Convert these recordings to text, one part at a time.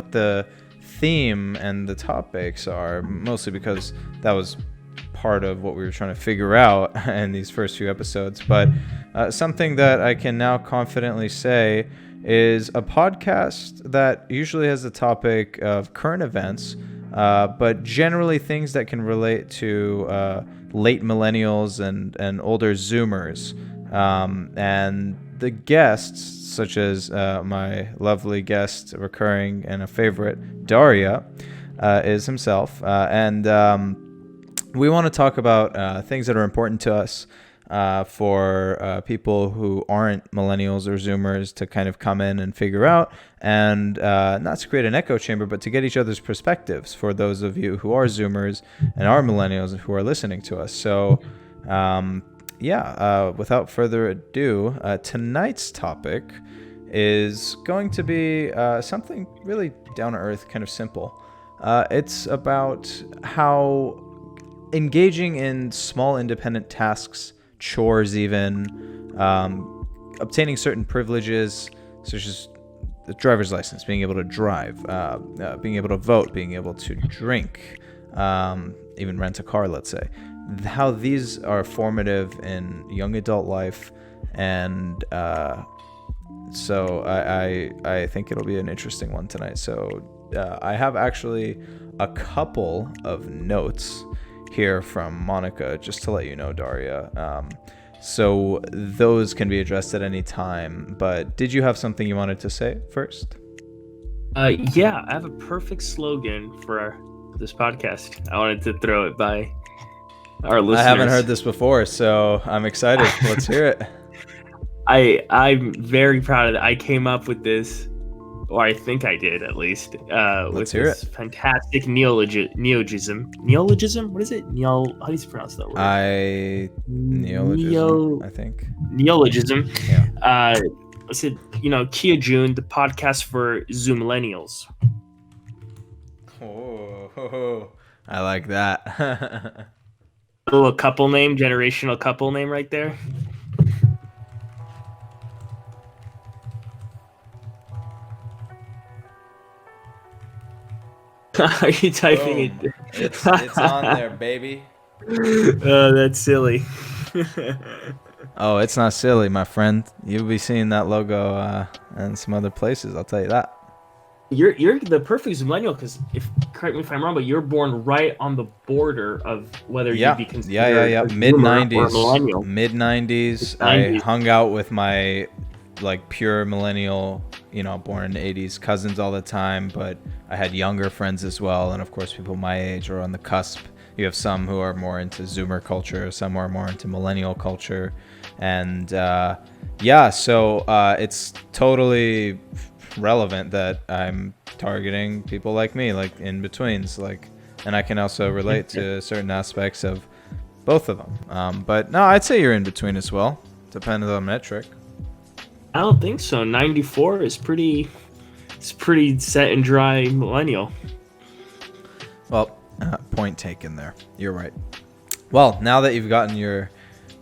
what the theme and the topics are, mostly because that was part of what we were trying to figure out in these first few episodes. But something that I can now confidently say is a podcast that usually has the topic of current events, but generally things that can relate to late millennials and older Zoomers. And the guests, such as my lovely guest, recurring and a favorite, Daria, is himself. And we want to talk about things that are important to us for people who aren't millennials or Zoomers to kind of come in and figure out, and not to create an echo chamber, but to get each other's perspectives for those of you who are Zoomers and are millennials who are listening to us. So without further ado, tonight's topic is going to be something really down to earth, kind of simple. It's about how engaging in small independent tasks, chores even, obtaining certain privileges such as the driver's license, being able to drive, being able to vote, being able to drink, even rent a car, let's say, how these are formative in young adult life. And so I think it'll be an interesting one tonight. So I have actually a couple of notes here from Monica, just to let you know, Daria. So those can be addressed at any time. But did you have something you wanted to say first? Yeah, I have a perfect slogan for this podcast. I wanted to throw it by our listeners. I haven't heard this before, so I'm excited. Let's hear it. I'm very proud of it. I came up with this, or I think I did at least, with this fantastic neologism. Neologism? What is it? How do you pronounce that word? Neologism, I think. Neologism. Yeah. I said, Kia Joon, the podcast for Zoomillennials. Oh, I like that. A little generational couple name right there. Are you typing Boom. it? It's on there, baby. Oh, that's silly. Oh, it's not silly, my friend. You'll be seeing that logo in some other places, I'll tell you that. You're the perfect millennial, because correct me if I'm wrong, but you're born right on the border of whether you'd be considered mid-90s. Mid-90s. I hung out with my pure millennial, born in the 80s cousins all the time, but I had younger friends as well, and of course people my age are on the cusp. You have some who are more into Zoomer culture, some are more into millennial culture, and so it's totally relevant that I'm targeting people like me, like in-betweens, and I can also relate to certain aspects of both of them. But no, I'd say you're in between as well, depending on the metric. I don't think so. 94 is pretty set and dry millennial. Well, point taken there. You're right. Well, now that you've gotten your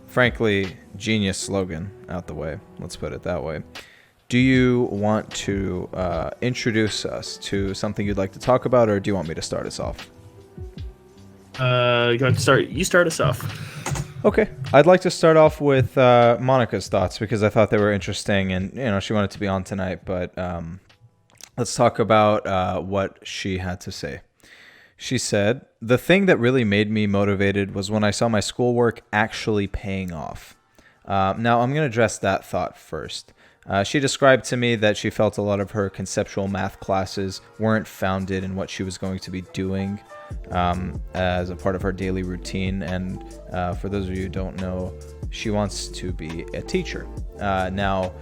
frankly genius slogan out the way, let's put it that way, do you want to introduce us to something you'd like to talk about, or do you want me to start us off? You start us off. Okay. I'd like to start off with Monica's thoughts, because I thought they were interesting, and she wanted to be on tonight, but let's talk about what she had to say. She said, "The thing that really made me motivated was when I saw my schoolwork actually paying off." Now, I'm going to address that thought first. She described to me that she felt a lot of her conceptual math classes weren't founded in what she was going to be doing as a part of her daily routine. And for those of you who don't know, she wants to be a teacher. Now,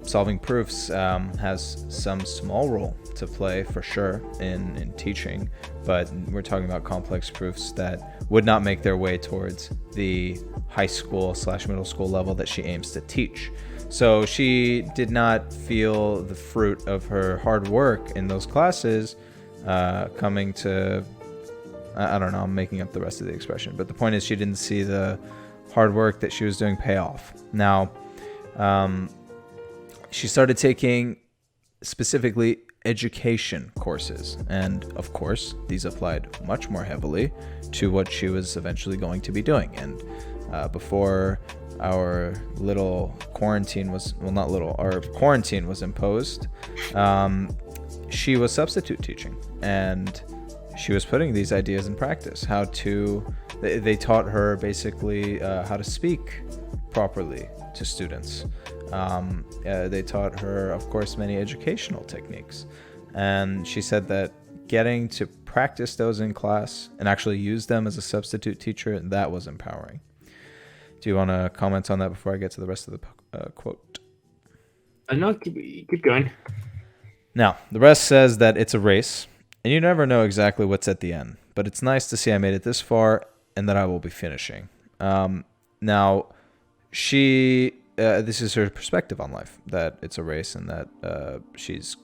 solving proofs has some small role to play for sure in teaching, but we're talking about complex proofs that would not make their way towards the high school / middle school level that she aims to teach. So she did not feel the fruit of her hard work in those classes coming to, I don't know, I'm making up the rest of the expression, but the point is she didn't see the hard work that she was doing pay off. Now, she started taking specifically education courses. And of course, these applied much more heavily to what she was eventually going to be doing. And before our little quarantine was, well, not little, our quarantine was imposed, she was substitute teaching, and she was putting these ideas in practice. They taught her basically how to speak properly to students. They taught her, of course, many educational techniques. And she said that getting to practice those in class and actually use them as a substitute teacher, that was empowering. Do you want to comment on that before I get to the rest of the quote? No, keep going. Now, the rest says that it's a race, and you never know exactly what's at the end. But it's nice to see I made it this far and that I will be finishing. Now, this is her perspective on life, that it's a race and that she's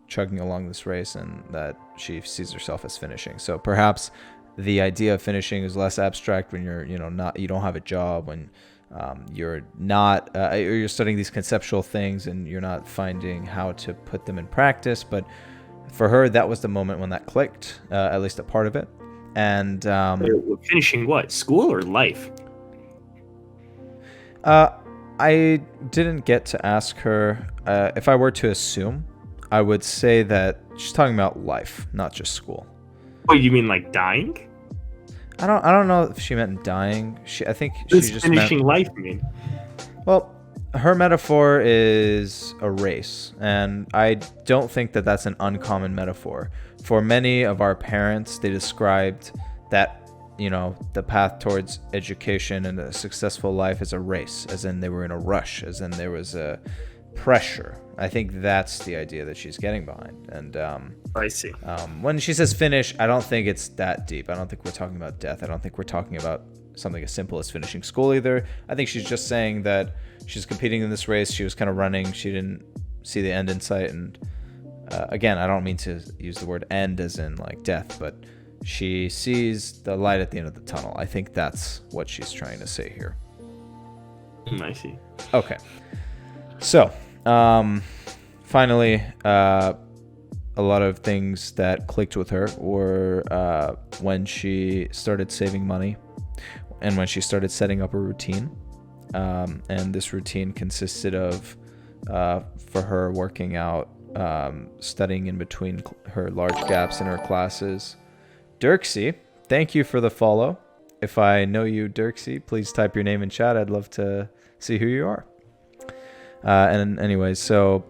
chugging along this race and that she sees herself as finishing. So perhaps the idea of finishing is less abstract when you don't have a job, when you're not you're studying these conceptual things and you're not finding how to put them in practice. But for her, that was the moment when that clicked, at least a part of it. And finishing what, school or life? I didn't get to ask her. If I were to assume, I would say that she's talking about life, not just school. Oh, you mean like dying? I don't know if she meant dying. I think she just finishing meant, life mean? Well, her metaphor is a race, and I don't think that that's an uncommon metaphor. For many of our parents, they described that, the path towards education and a successful life is a race, as in they were in a rush, as in there was a pressure. I think that's the idea that she's getting behind. And I see. When she says finish, I don't think it's that deep. I don't think we're talking about death. I don't think we're talking about something as simple as finishing school either. I think she's just saying that she's competing in this race. She was kind of running. She didn't see the end in sight. And again, I don't mean to use the word end as in like death, but she sees the light at the end of the tunnel. I think that's what she's trying to say here. I see. Okay. So, finally, a lot of things that clicked with her were when she started saving money and when she started setting up a routine. And this routine consisted of, for her, working out, studying in between her large gaps in her classes. Dirksy, thank you for the follow. If I know you, Dirksy, please type your name in chat. I'd love to see who you are. And anyways, so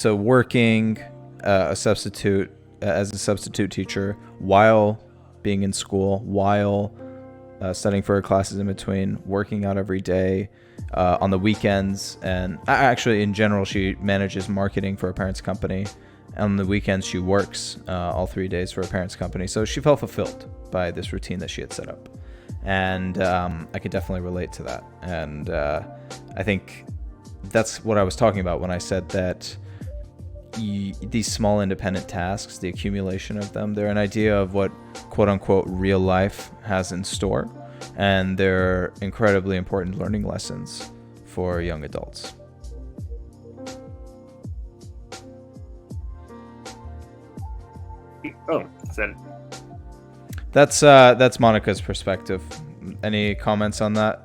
working as a substitute teacher while being in school, while studying for her classes in between, working out every day, on the weekends, and actually in general, she manages marketing for her parents' company. On the weekends, she works all 3 days for her parents' company. So she felt fulfilled by this routine that she had set up. And I could definitely relate to that. And I think that's what I was talking about when I said that these small independent tasks, the accumulation of them, they're an idea of what quote-unquote real life has in store. And they're incredibly important learning lessons for young adults. Oh, is that it? That's Monica's perspective. Any comments on that?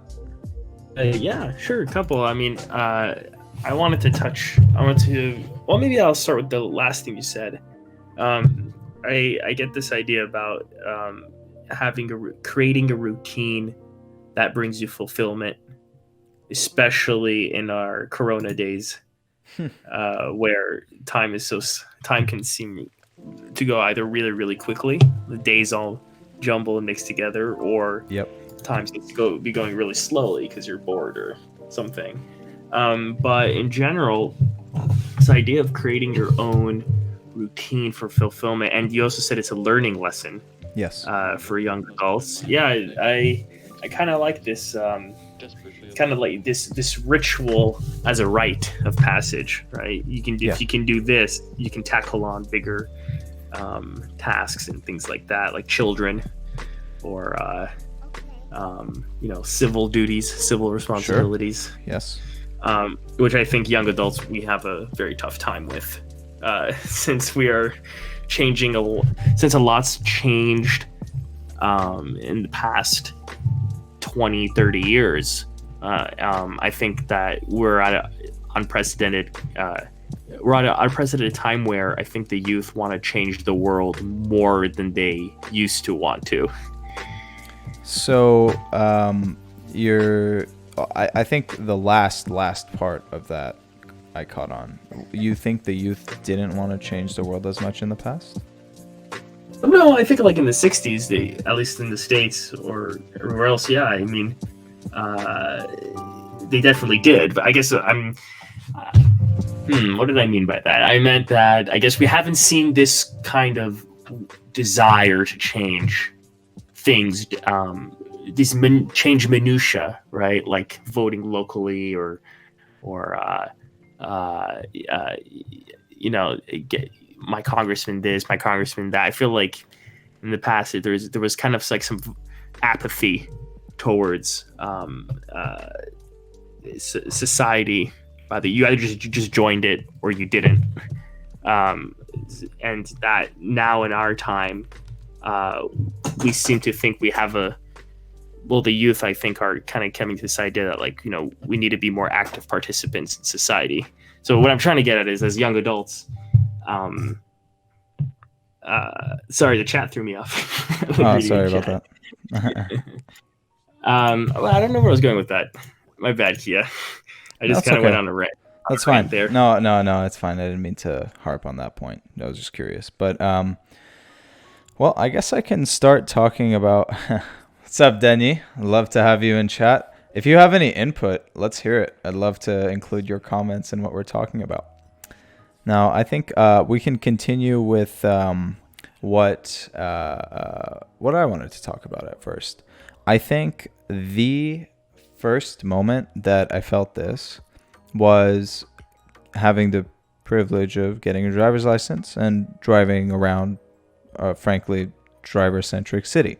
Yeah, sure, a couple. I mean, well, maybe I'll start with the last thing you said. I get this idea about creating a routine that brings you fulfillment, especially in our Corona days, where time can seem to go either really, really quickly, the days all jumble and mixed together, or time seems to be going really slowly because you're bored or something. But in general, this idea of creating your own routine for fulfillment, and you also said it's a learning lesson. Yes. For young adults. Yeah, I kind of like this. Kind of like this ritual as a rite of passage, right? If you can do this, you can tackle on bigger tasks and things like that, like children, or civil duties, civil responsibilities. Sure. Yes. which I think young adults, we have a very tough time with, since we are changing since a lot's changed in the past 20, 30 years. I think that we're at an unprecedented time where I think the youth want to change the world more than they used to want to. So I think the last part of that I caught on. You think the youth didn't want to change the world as much in the past? No, I think like in the 60s, at least in the States or everywhere else, yeah. I mean, they definitely did. But I guess what did I mean by that? I meant that I guess we haven't seen this kind of desire to change things, change minutia, right? Like voting locally or get my congressman this, my congressman that. I feel like in the past there was kind of like some apathy towards society. You either just joined it or you didn't, and that now in our time, we seem to think we have the youth, I think, are kind of coming to this idea that, like, we need to be more active participants in society. So what I'm trying to get at is, as young adults, sorry, the chat threw me off. Oh, sorry about that. Well, I don't know where I was going with that. My bad, Kia. I just kind of went on a rant. That's fine. There. No, it's fine. I didn't mean to harp on that point. I was just curious. But, well, I guess I can start talking about... What's up, Denny? I'd love to have you in chat. If you have any input, let's hear it. I'd love to include your comments in what we're talking about. Now, I think we can continue with what I wanted to talk about at first. I think the first moment that I felt this was having the privilege of getting a driver's license and driving around, frankly, driver-centric city.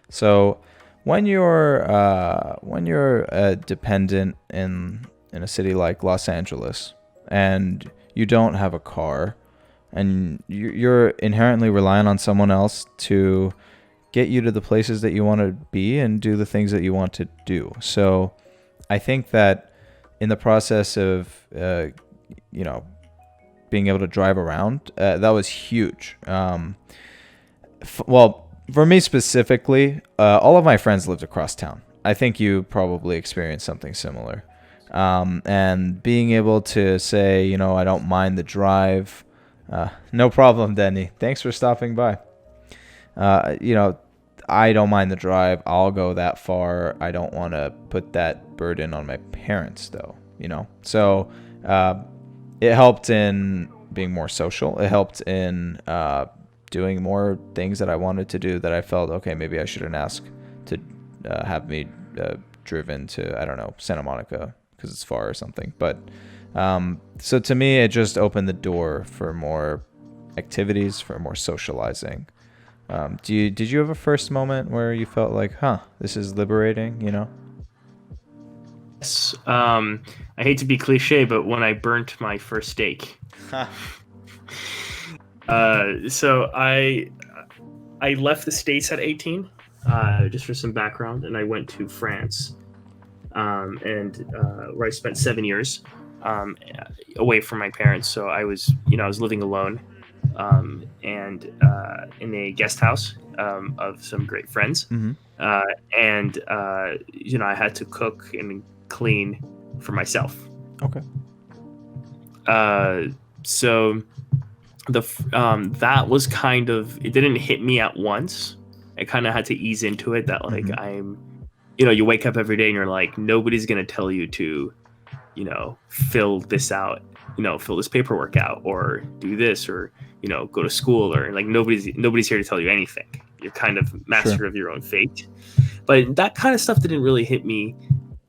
So when you're a dependent in a city like Los Angeles and you don't have a car and you're inherently relying on someone else to get you to the places that you want to be and do the things that you want to do. So I think that in the process of being able to drive around, that was huge. For me specifically, all of my friends lived across town. I think you probably experienced something similar. And being able to say, I don't mind the drive. No problem, Denny. Thanks for stopping by. I don't mind the drive. I'll go that far. I don't want to put that burden on my parents, though, So it helped in being more social. It helped in doing more things that I wanted to do that I felt, okay, maybe I shouldn't ask to have me driven to, I don't know, Santa Monica because it's far or something. But so to me, it just opened the door for more activities, for more socializing. Did you have a first moment where you felt like, this is liberating, Yes. I hate to be cliche, but when I burnt my first steak. So I left the States at 18, just for some background, and I went to France, where I spent 7 years away from my parents. So I was living alone, and in a guest house of some great friends. Mm-hmm. I had to cook and clean for myself. Okay. So that was kind of, it didn't hit me at once. I kind of had to ease into it that, like, I'm, you wake up every day and you're like, nobody's going to tell you to, fill this out, fill this paperwork out or do this or, go to school, or like nobody's here to tell you anything. You're kind of master of your own fate. But that kind of stuff didn't really hit me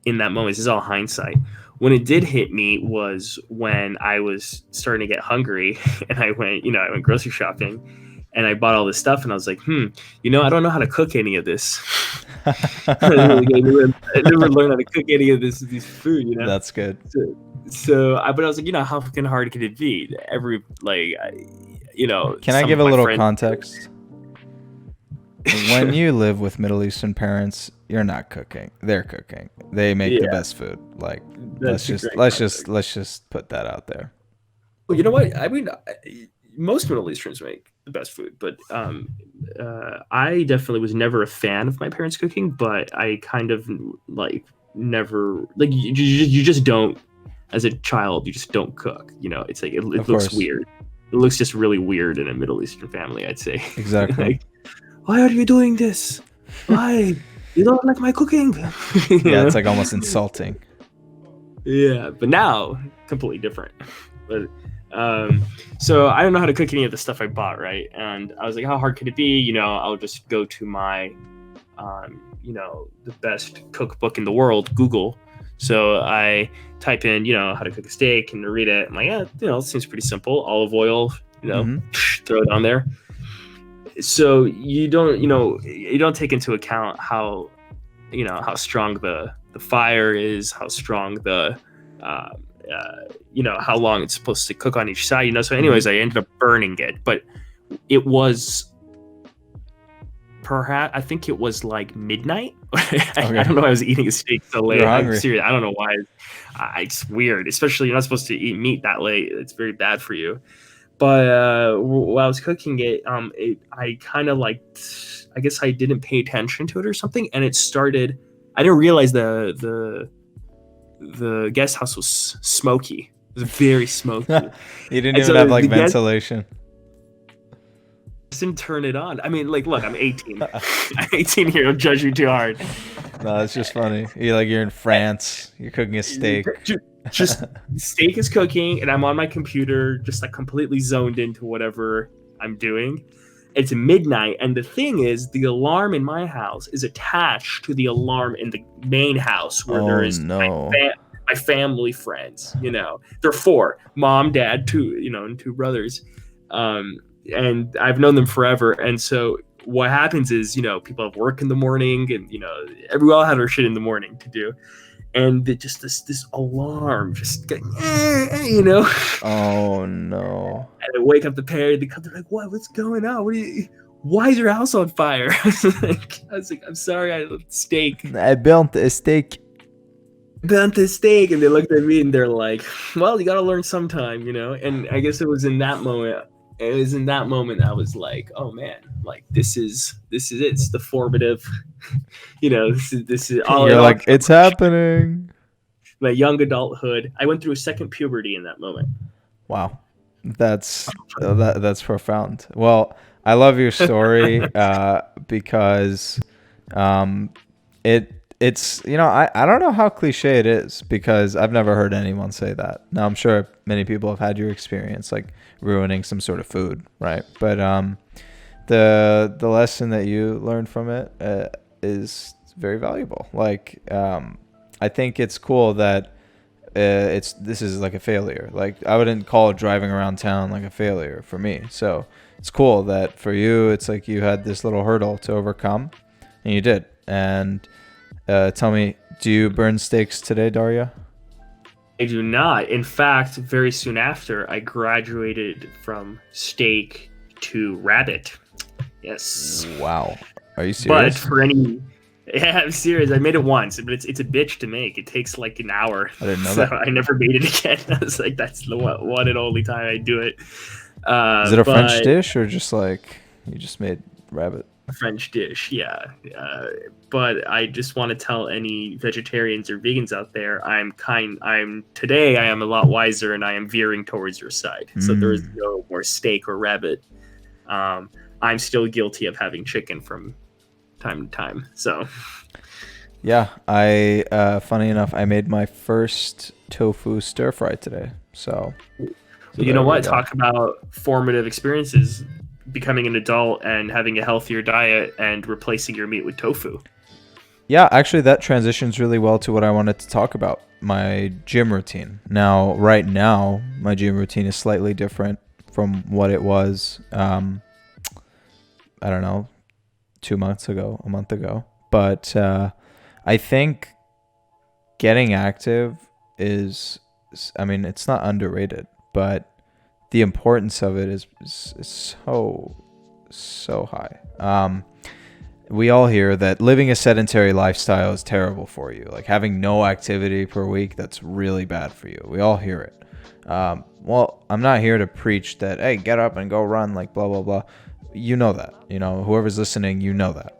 in that moment. This is all hindsight. When it did hit me was when I was starting to get hungry and I went grocery shopping, And I bought all this stuff, and I was like, I don't know how to cook any of this. I never learned how to cook any of this food, That's good. But I was like, how fucking hard could it be? Can I give a little context? When you live with Middle Eastern parents, you're not cooking. They're cooking. They make the best food. Like, let's just put that out there. Well, you know what? I mean, most Middle Easterns make the best food, but I definitely was never a fan of my parents' cooking. But I kind of never you just don't. As a child, you just don't cook. It's like it looks weird. It looks just really weird in a Middle Eastern family, I'd say. Exactly. Why are you doing this? Why? You don't like my cooking? Yeah, it's like almost insulting. Yeah, but now completely different. But so I don't know how to cook any of the stuff I bought, right? And I was like, how hard could it be? I'll just go to my the best cookbook in the world, Google. So I type in, how to cook a steak, and to read it, I'm like, it seems pretty simple. Olive oil, throw it on there. So you don't take into account how strong the fire is, how strong the how long it's supposed to cook on each side. So anyways, I ended up burning it, but it was perhaps, I think it was like midnight. I don't know why I was eating a steak so late. I'm serious. I don't know why. It's weird, especially you're not supposed to eat meat that late. It's very bad for you. But while I was cooking it, I kind of I guess I didn't pay attention to it or something, and it started. I didn't realize the guest house was smoky. It was very smoky. You didn't even have ventilation. Just didn't turn it on. I mean, look, I'm 18. I'm 18 here. Don't judge me too hard. No, it's just funny. You're in France. You're cooking a steak. Just steak is cooking, and I'm on my computer, just completely zoned into whatever I'm doing. It's midnight, and the thing is, the alarm in my house is attached to the alarm in the main house where there is my family friends. They're 4: mom, dad, 2, and 2 brothers. And I've known them forever. And so what happens is, people have work in the morning, and, we all have our shit in the morning to do. And just this alarm just going, Oh, no. And I wake up the parent, they're like, what's going on? Why is your house on fire? I was like, I'm sorry, I left steak. I burnt a steak. And they looked at me and they're like, well, you got to learn sometime, And I guess it was in that moment. I was like, oh man, this is it. It's the formative, this is all. You're like, it's happening. My young adulthood. I went through a second puberty in that moment. Wow. That's profound. Well, I love your story because it's I don't know how cliche it is, because I've never heard anyone say that. Now I'm sure many people have had your experience, ruining some sort of food, right? But the lesson that you learned from it is very valuable. I think it's cool that this is a failure. I wouldn't call driving around town a failure for me. So it's cool that for you, it's you had this little hurdle to overcome, and you did. And tell me, do you burn steaks today, Daria? I do not. In fact, very soon after, I graduated from steak to rabbit. Yes. Wow. Are you serious? But yeah, I'm serious. I made it once, but it's a bitch to make. It takes an hour. I didn't know that. I never made it again. I was like, that's the one and only time I do it. Is it a French dish, or just you just made rabbit? French dish, yeah. But I just want to tell any vegetarians or vegans out there, today I am a lot wiser, and I am veering towards your side. So there is no more steak or rabbit. I'm still guilty of having chicken from time to time. So yeah, funny enough, I made my first tofu stir fry today. So you know what? Talk about formative experiences. Becoming an adult and having a healthier diet and replacing your meat with tofu. Yeah, actually that transitions really well to what I wanted to talk about, my gym routine. Right now, my gym routine is slightly different from what it was I don't know, 2 months ago, a month ago. But I think getting active is, I mean, it's not underrated, but the importance of it is so high. We all hear that living a sedentary lifestyle is terrible for you. Like having no activity per week, that's really bad for you. We all hear it. Well, I'm not here to preach that, hey, get up and go run, like blah, blah, blah. You know that. Whoever's listening, you know that.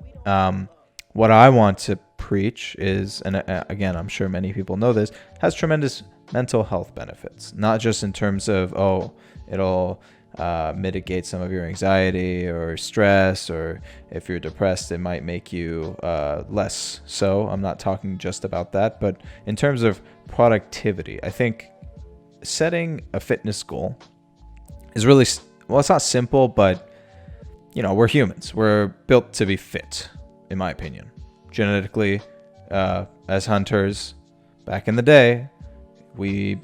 What I want to preach is, and again, I'm sure many people know this, has tremendous mental health benefits. Not just in terms of, it'll mitigate some of your anxiety or stress, or if you're depressed, it might make you less so. I'm not talking just about that, but in terms of productivity, I think setting a fitness goal is really, well, it's not simple, but we're humans. We're built to be fit, in my opinion. Genetically, as hunters, back in the day, we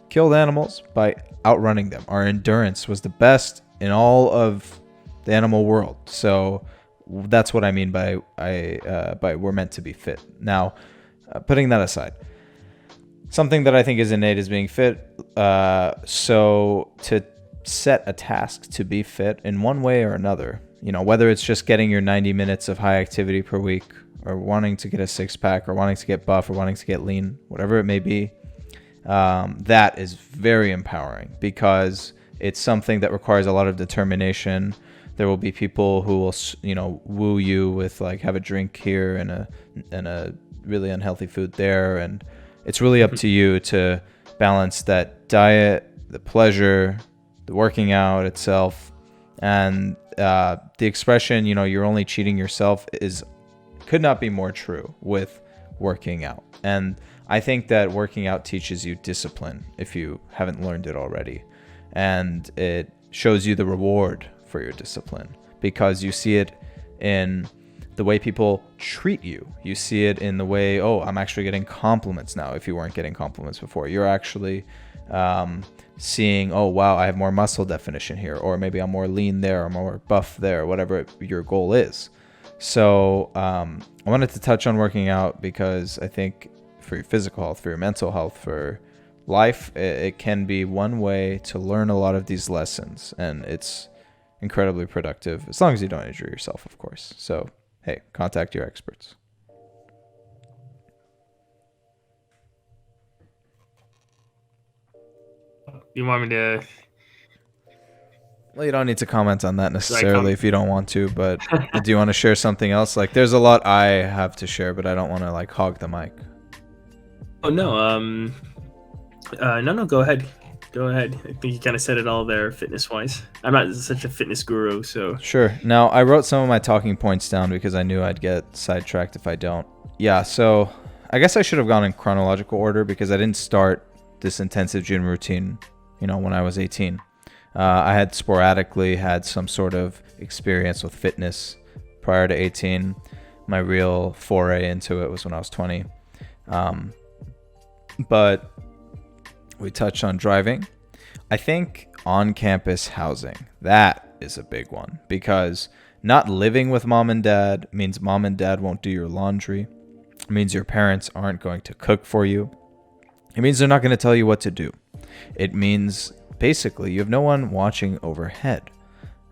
killed animals by outrunning them. Our endurance was the best in all of the animal world. So that's what I mean by we're meant to be fit. Now, putting that aside, something that I think is innate is being fit. So to set a task to be fit in one way or another, whether it's just getting your 90 minutes of high activity per week, or wanting to get a six-pack, or wanting to get buff, or wanting to get lean, whatever it may be, that is very empowering, because it's something that requires a lot of determination. There will be people who will, woo you with like, have a drink here and a really unhealthy food there, and it's really up to you to balance that diet, the pleasure, the working out itself, and the expression, you're only cheating yourself, could not be more true with working out. And I think that working out teaches you discipline if you haven't learned it already. And it shows you the reward for your discipline, because you see it in the way people treat you. You see it in the way, I'm actually getting compliments now. If you weren't getting compliments before, you're actually seeing, wow, I have more muscle definition here, or maybe I'm more lean there, or more buff there, whatever your goal is. So I wanted to touch on working out, because I think for your physical health, for your mental health, for life, it can be one way to learn a lot of these lessons, and it's incredibly productive, as long as you don't injure yourself, of course. So, hey, contact your experts. You want me to? Well, you don't need to comment on that necessarily if you don't want to, but do you want to share something else? Like, there's a lot I have to share, but I don't want to like hog the mic. Oh no, no, go ahead. Go ahead. I think you kind of said it all there, fitness-wise. I'm not such a fitness guru, so. Sure. Now, I wrote some of my talking points down because I knew I'd get sidetracked if I don't. Yeah, so I guess I should have gone in chronological order, because I didn't start this intensive gym routine, when I was 18. I had sporadically had some sort of experience with fitness prior to 18. My real foray into it was when I was 20. But we touched on driving. I think on-campus housing, that is a big one, because not living with mom and dad means mom and dad won't do your laundry. It means your parents aren't going to cook for you. It means they're not going to tell you what to do. It means basically you have no one watching overhead.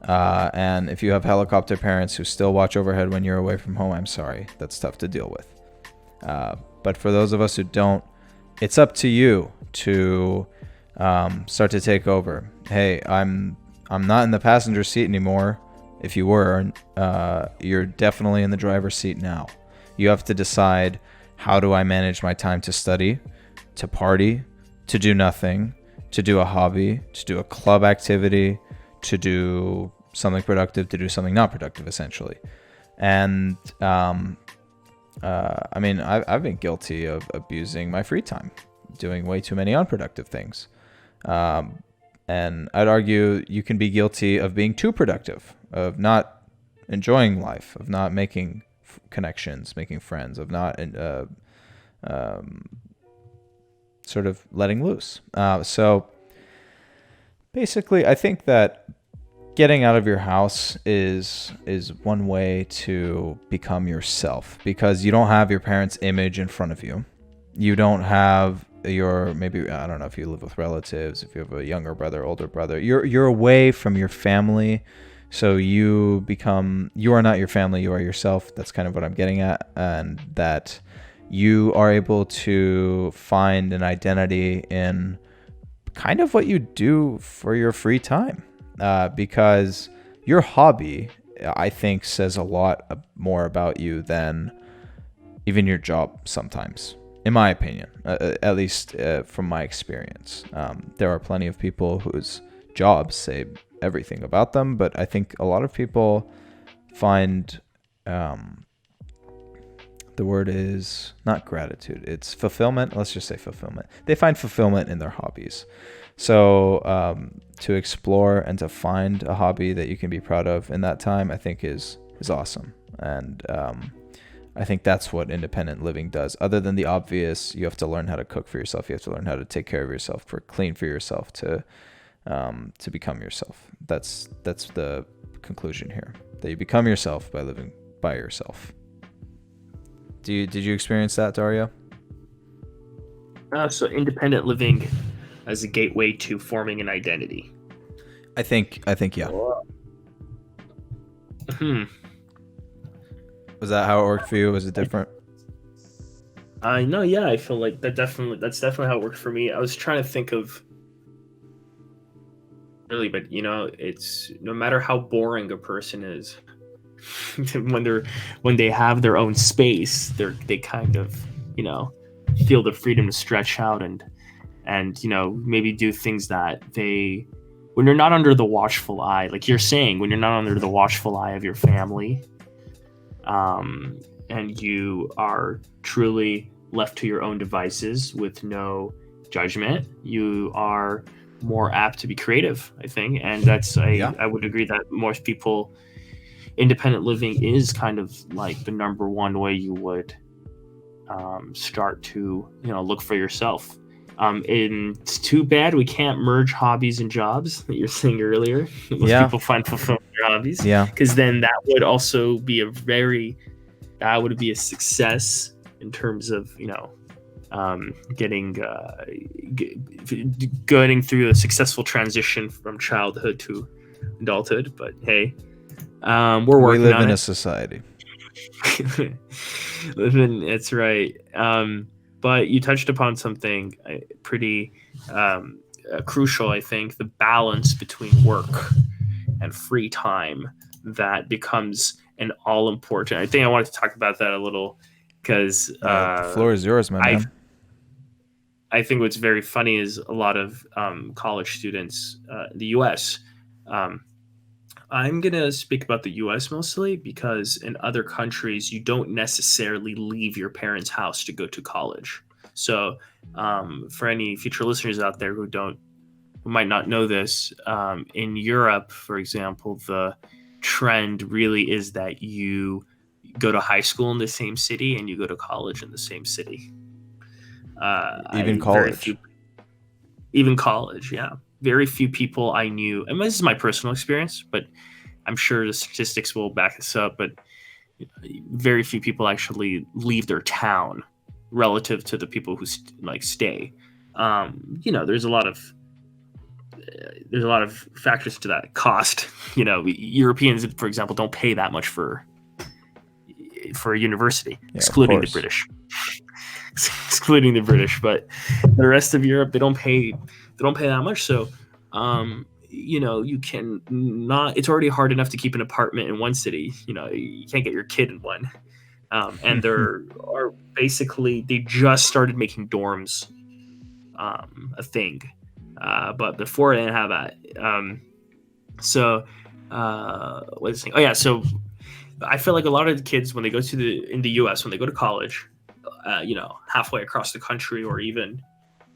And if you have helicopter parents who still watch overhead when you're away from home, I'm sorry, that's tough to deal with. But for those of us who don't, it's up to you to start to take over. Hey, I'm not in the passenger seat anymore. If you were, you're definitely in the driver's seat now. You have to decide, how do I manage my time to study, to party, to do nothing, to do a hobby, to do a club activity, to do something productive, to do something not productive, essentially. And I mean, I've been guilty of abusing my free time, doing way too many unproductive things. And I'd argue you can be guilty of being too productive, of not enjoying life, of not making connections, making friends, of not sort of letting loose. So basically, I think that getting out of your house is one way to become yourself, because you don't have your parents' image in front of you. You don't have your, maybe, I don't know if you live with relatives, if you have a younger brother, older brother, you're away from your family. So you are not your family, you are yourself. That's kind of what I'm getting at. And that you are able to find an identity in kind of what you do for your free time. Because your hobby, I think, says a lot more about you than even your job sometimes, in my opinion, at least from my experience. There are plenty of people whose jobs say everything about them, but I think a lot of people find, the word is not gratitude, it's fulfillment. Let's just say fulfillment. They find fulfillment in their hobbies. So to explore and to find a hobby that you can be proud of in that time, I think is awesome. And I think that's what independent living does. Other than the obvious, you have to learn how to cook for yourself. You have to learn how to take care of yourself, clean for yourself, to become yourself. That's the conclusion here, that you become yourself by living by yourself. Did you experience that, Daria? So independent living as a gateway to forming an identity. I think yeah. Was that how it worked for you? Was it different? No, yeah, I feel like that's definitely how it worked for me. I was trying to think of really, but it's no matter how boring a person is, when they have their own space, they kind of feel the freedom to stretch out and maybe do things that when you're not under the watchful eye, like you're saying, when you're not under the watchful eye of your family, and you are truly left to your own devices with no judgment, you are more apt to be creative, I think. And that's I would agree that most people, independent living is kind of like the number one way you would start to look for yourself. And it's too bad we can't merge hobbies and jobs that you're saying earlier. Most people find fulfillment in their hobbies, because then that would also be a success in terms of getting through a successful transition from childhood to adulthood. But hey, we live in a society. That's right. But you touched upon something pretty crucial, I think, the balance between work and free time that becomes an all-important. I think I wanted to talk about that a little because the floor is yours, my man. I think what's very funny is a lot of college students in the U.S. I'm going to speak about the U.S. mostly because in other countries, you don't necessarily leave your parents' house to go to college. So for any future listeners out there who might not know this, in Europe, for example, the trend really is that you go to high school in the same city and you go to college in the same city. Even college. Even college, yeah. Very few people I knew, and this is my personal experience, but I'm sure the statistics will back this up, but very few people actually leave their town relative to the people who stay. There's a lot of factors to that. Cost. Europeans, for example, don't pay that much for a university, excluding the British. Excluding the British, but the rest of Europe, they don't pay that much. So you can not, it's already hard enough to keep an apartment in one city. You can't get your kid in one. And there are basically, they just started making dorms a thing. But before they didn't have that. What was I saying? Oh yeah. So I feel like a lot of the kids, when they go in the US, when they go to college, halfway across the country or even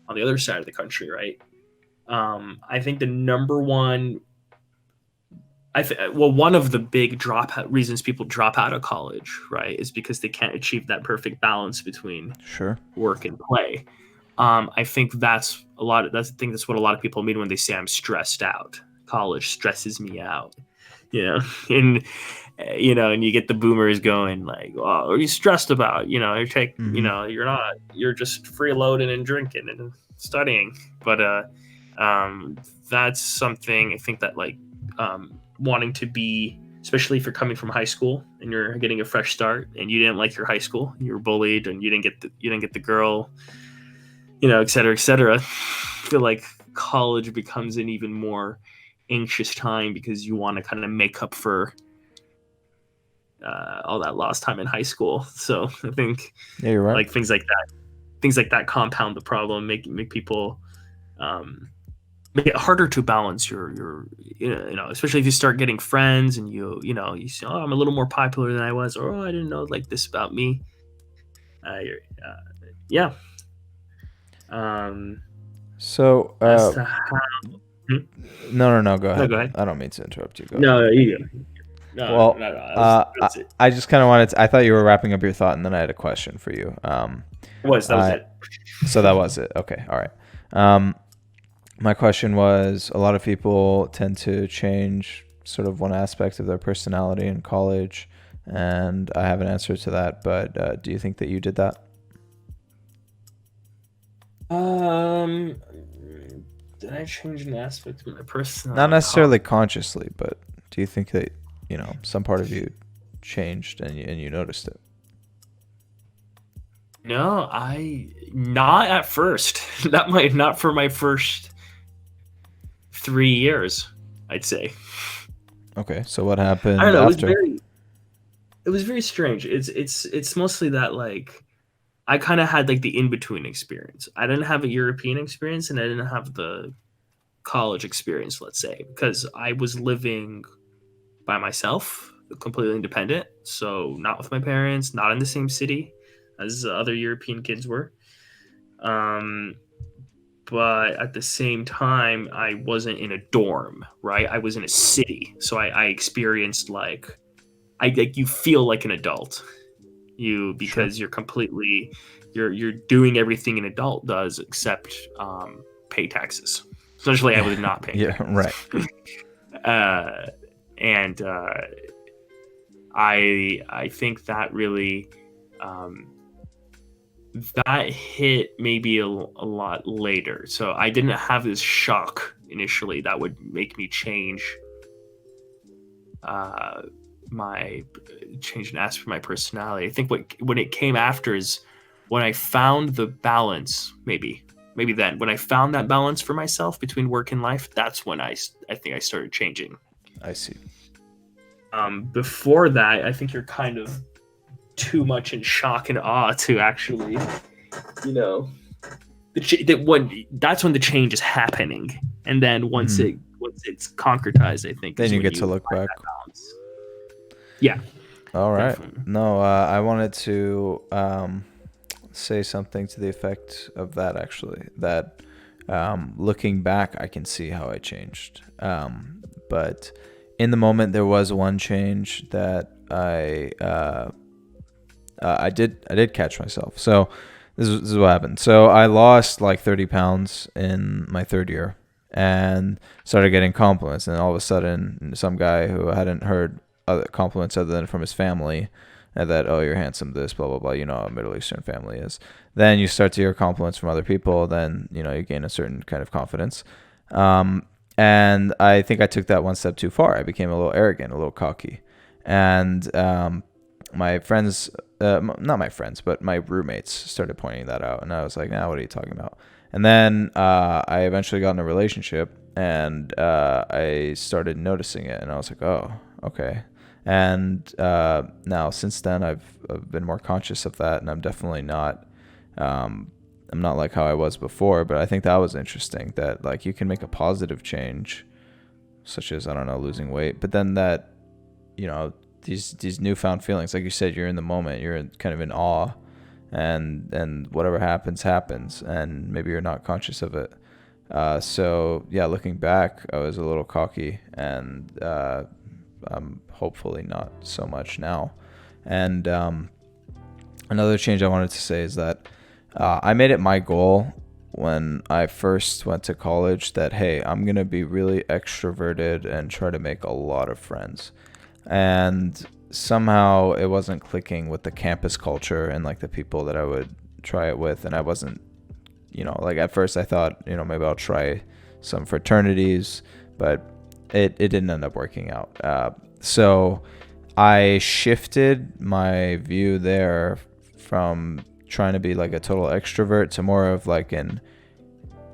on the other side of the country, right? I think the number one, one of the big reasons people drop out of college, right, is because they can't achieve that perfect balance between work and play. I think that's what a lot of people mean when they say I'm stressed out, college stresses me out, and and you get the boomers going like, "Oh, what are you stressed about? You're just freeloading and drinking and studying." But that's something I think that wanting to be, especially if you're coming from high school and you're getting a fresh start and you didn't like your high school, you were bullied and you didn't get the girl, et cetera, et cetera. I feel like college becomes an even more anxious time because you want to kind of make up for all that lost time in high school. So I think you're right. like things like that compound the problem, make people make it harder to balance your especially if you start getting friends and you say, oh, I'm a little more popular than I was, or oh, I didn't know like this about me. Yeah. So as to how... no, go ahead. Go ahead. I don't mean to interrupt you. No, you go. No, I just kind of wanted to, I thought you were wrapping up your thought, and then I had a question for you. That was it. So that was it. Okay. All right. My question was, a lot of people tend to change sort of one aspect of their personality in college, and I have an answer to that, but do you think that you did that? Did I change an aspect of my personality? Not necessarily consciously, but do you think that, some part of you changed and you noticed it? No, not at first. Not for my first 3 years, I'd say. Okay, so what happened I don't know, after? It was very strange. It's mostly that I kind of had the in-between experience. I didn't have a European experience and I didn't have the college experience, let's say, because I was living by myself, completely independent. So not with my parents, not in the same city as other European kids were. But at the same time, I wasn't in a dorm, right? I was in a city. So I experienced you feel like an adult. Because you're completely, you're doing everything an adult does except pay taxes. Essentially, I was not paying. Yeah, taxes. Right. And I think that really that hit maybe a lot later. So I didn't have this shock initially that would make me change change an aspect of my personality. I think when it came after is when I found the balance, maybe then when I found that balance for myself between work and life, that's when I think I started changing. I see. Before that, I think you're kind of too much in shock and awe to actually, that's when the change is happening. And then once it's concretized, I think then you get to look back. Yeah. All right. Definitely. No, I wanted to say something to the effect of that, actually, that looking back, I can see how I changed. But in the moment, there was one change that I did catch myself. So this is what happened. So I lost 30 pounds in my third year and started getting compliments. And all of a sudden, some guy who I hadn't heard other compliments other than from his family, that, oh, you're handsome, this, blah, blah, blah, how a Middle Eastern family is. Then you start to hear compliments from other people. Then, you gain a certain kind of confidence. And I think I took that one step too far. I became a little arrogant, a little cocky. And my friends, not my friends, but my roommates started pointing that out. And I was like, nah, what are you talking about? And then I eventually got in a relationship and I started noticing it. And I was like, oh, okay. And now since then, I've been more conscious of that. And I'm definitely not, I'm not like how I was before. But I think that was interesting that you can make a positive change, such as, I don't know, losing weight. But then that, these newfound feelings, like you said, you're in the moment, you're kind of in awe, and whatever happens, and maybe you're not conscious of it. So yeah, looking back, I was a little cocky, and I'm hopefully not so much now. And another change I wanted to say is that I made it my goal when I first went to college that, hey, I'm going to be really extroverted and try to make a lot of friends. And somehow it wasn't clicking with the campus culture and like the people that I would try it with. And I wasn't, like at first I thought, maybe I'll try some fraternities, but it didn't end up working out. So I shifted my view there from trying to be like a total extrovert to more of like an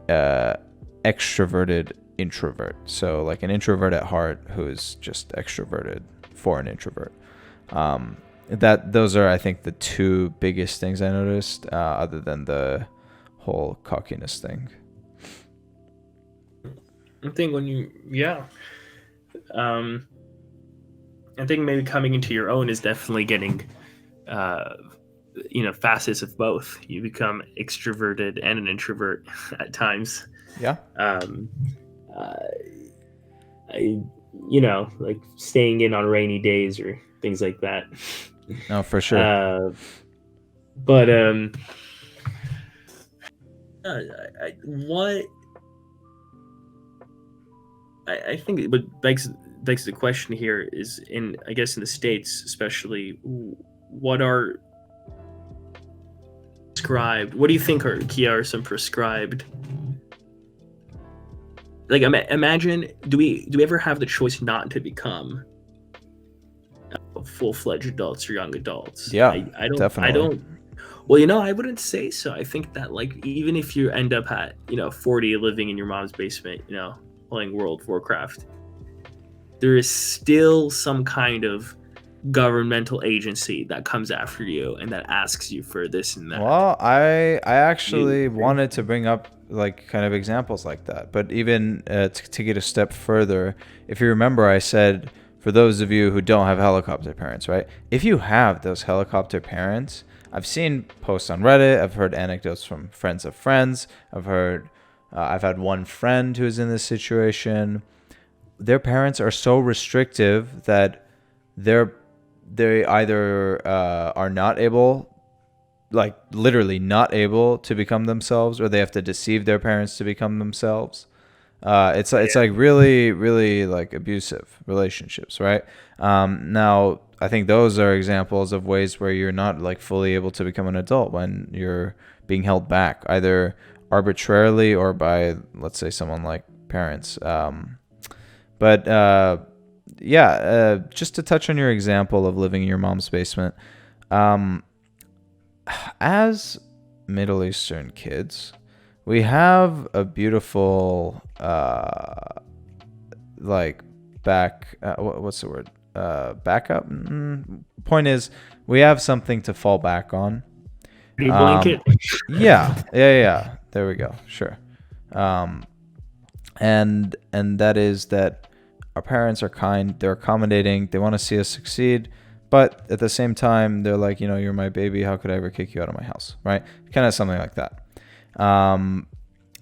extroverted introvert. So like an introvert at heart who's just extroverted for an introvert. Those are, I think, the two biggest things I noticed, other than the whole cockiness thing. I think I think maybe coming into your own is definitely getting, facets of both. You become extroverted and an introvert at times. Yeah. Like staying in on rainy days or things like that. No, for sure. But I think what begs the question here is, in the States especially, what do you think are some prescribed, like, imagine, do we ever have the choice not to become full-fledged adults or young adults? Yeah, I don't definitely. I don't Well, I wouldn't say so. I think that, like, even if you end up at 40 living in your mom's basement, playing World of Warcraft, there is still some kind of governmental agency that comes after you and that asks you for this and that. Well, I actually wanted to bring up like kind of examples like that, but even to get a step further, if you remember, I said, for those of you who don't have helicopter parents, right? If you have those helicopter parents, I've seen posts on Reddit, I've heard anecdotes from friends of friends, I've had one friend who's in this situation. Their parents are so restrictive that they either are not able, like literally not able to become themselves, or they have to deceive their parents to become themselves. It's like really, really like abusive relationships, right? Now, I think those are examples of ways where you're not like fully able to become an adult when you're being held back, either arbitrarily or by, let's say, someone like parents. Just to touch on your example of living in your mom's basement, as Middle Eastern kids, we have a beautiful what's the word? Backup. Point is, we have something to fall back on. Blanket. Yeah. There we go. Sure. And that is that our parents are kind, they're accommodating, they want to see us succeed, but at the same time, they're like, you're my baby, how could I ever kick you out of my house, right? Kind of something like that.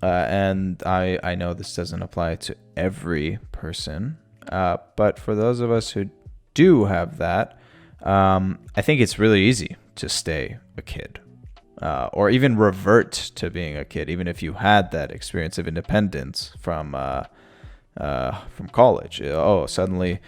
And I know this doesn't apply to every person, but for those of us who do have that, I think it's really easy to stay a kid, or even revert to being a kid, even if you had that experience of independence from college. Suddenly,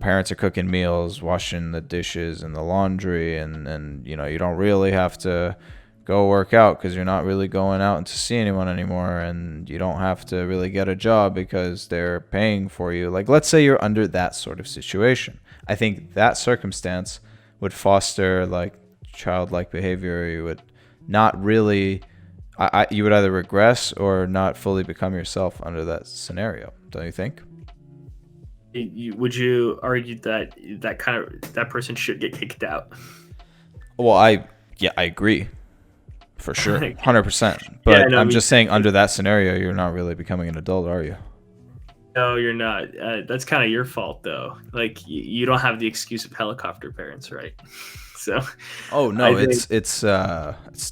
parents are cooking meals, washing the dishes and the laundry, and you don't really have to go work out because you're not really going out to see anyone anymore, and you don't have to really get a job because they're paying for you. Like, let's say you're under that sort of situation. I think that circumstance would foster like childlike behavior. You would not really, you would either regress or not fully become yourself under that scenario. Don't you think? Would you argue that person should get kicked out? Well, I agree. For sure, 100%. But I'm just saying, under that scenario, you're not really becoming an adult, are you? No, you're not. That's kind of your fault, though. Like, you don't have the excuse of helicopter parents, right? So. Oh no, it's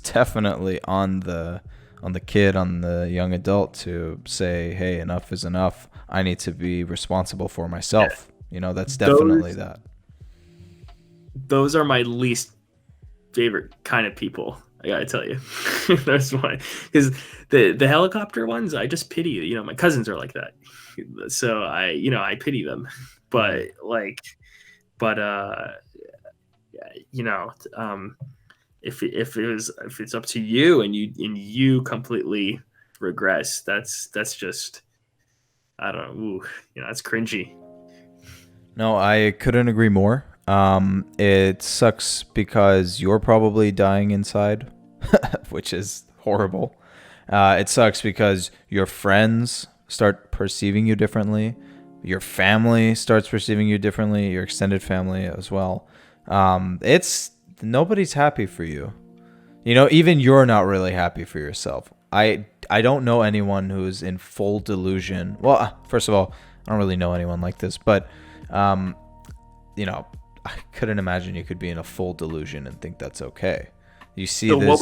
definitely on the kid, on the young adult to say, hey, enough is enough. I need to be responsible for myself. That's definitely that. Those are my least favorite kind of people. I gotta tell you. That's why, because the helicopter ones, I just pity. You know, my cousins are like that, so I pity them. But like, but you know, if it's up to you and you completely regress, that's just, I don't know, ooh, that's cringy. No, I couldn't agree more. It sucks because you're probably dying inside, which is horrible. It sucks because your friends start perceiving you differently. Your family starts perceiving you differently. Your extended family as well. It's nobody's happy for you. Even you're not really happy for yourself. I don't know anyone who's in full delusion. Well, first of all, I don't really know anyone like this, but I couldn't imagine you could be in a full delusion and think that's okay. You see So this.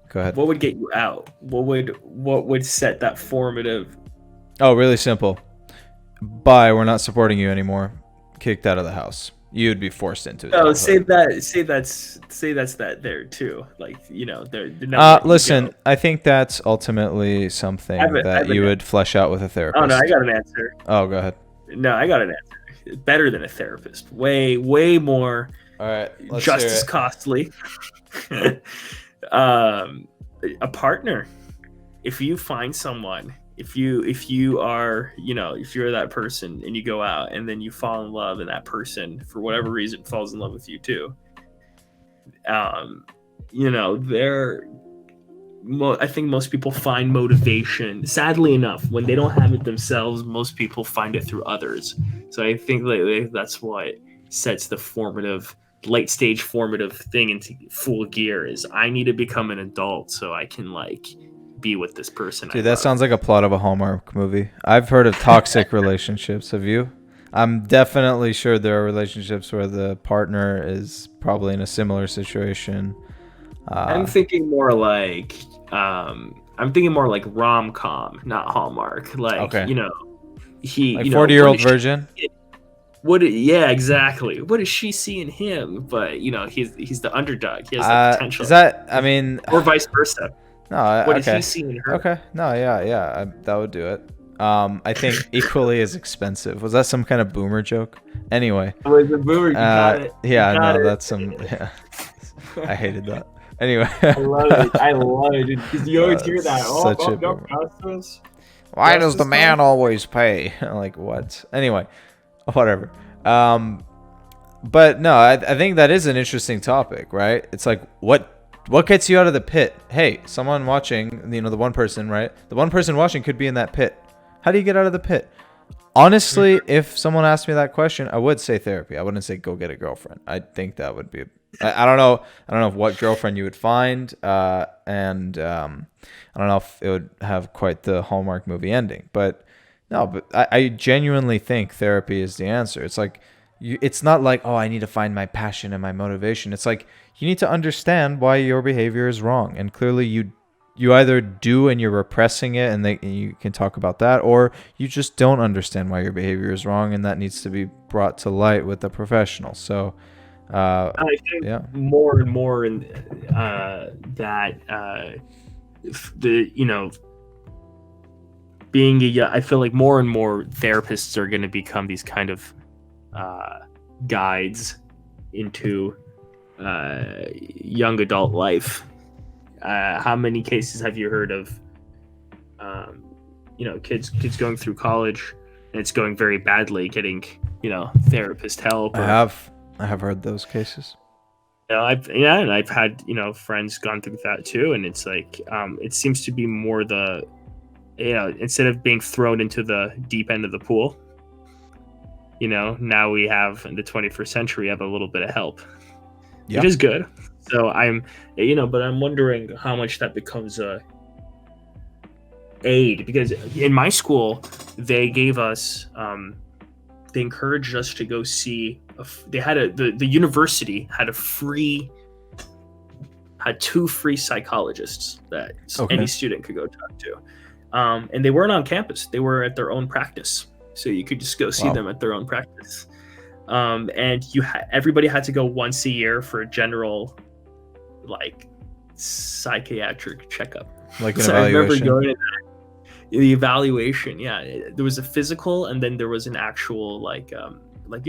Go ahead. What would get you out? What would set that formative? Oh, really simple. Bye. We're not supporting you anymore. Kicked out of the house. You'd be forced into it. Oh, say that's that there too. Like, they're not. Listen, I think that's ultimately something that you would flesh out with a therapist. Oh no, I got an answer. Oh, go ahead. No, I got an answer. Better than a therapist. Way more. All right. Just as costly. A partner. If you find someone, if you are, if you're that person and you go out and then you fall in love and that person for whatever reason falls in love with you too, I think most people find motivation, sadly enough, when they don't have it themselves. Most people find it through others. So I think that's what sets the late stage formative thing into full gear, is I need to become an adult so I can be with this person. Dude, that sounds like a plot of a Hallmark movie. I've heard of toxic relationships. Have you? I'm definitely sure there are relationships where the partner is probably in a similar situation. I'm thinking more like rom-com, not Hallmark. Okay. He 40-year-old virgin. Yeah, exactly. What does she see in him? But he's the underdog. He has the potential. Is that? I mean, or vice versa. No. What okay. does he see in her? Okay. No. Yeah. That would do it. I think equally as expensive. Was that some kind of boomer joke? Anyway. It was a boomer. You got it. Yeah. No. That's some. Yeah. I hated that. Anyway. I love it. Because you always hear that. Why does the man always pay? Like what? Anyway. Whatever. But no, I think that is an interesting topic, right? It's like what gets you out of the pit? Hey, someone watching, the one person, right? The one person watching could be in that pit. How do you get out of the pit? Honestly, if someone asked me that question, I would say therapy. I wouldn't say go get a girlfriend. I think that would be I don't know what girlfriend you would find, and I don't know if it would have quite the Hallmark movie ending, but I genuinely think therapy is the answer. It's like it's not like, oh, I need to find my passion and my motivation. It's like you need to understand why your behavior is wrong, and clearly you either do and you're repressing it, and you can talk about that, or you just don't understand why your behavior is wrong, and that needs to be brought to light with a professional. So I think more and more in that I feel like more and more therapists are going to become these kind of guides into young adult life. How many cases have you heard of kids going through college and it's going very badly, getting therapist help? I have heard those cases. I've had friends gone through that too, and it's like it seems to be more the instead of being thrown into the deep end of the pool, now we have, in the 21st century, we have a little bit of help, which is good. So but I'm wondering how much that becomes a aid, because in my school they gave us they encouraged us to go see the university had two free psychologists that any student could go talk to, and they weren't on campus, they were at their own practice, so you could just go see them at their own practice, and everybody had to go once a year for a general psychiatric checkup. Like an So I remember evaluation. going to the evaluation. Yeah, there was a physical, and then there was an actual like like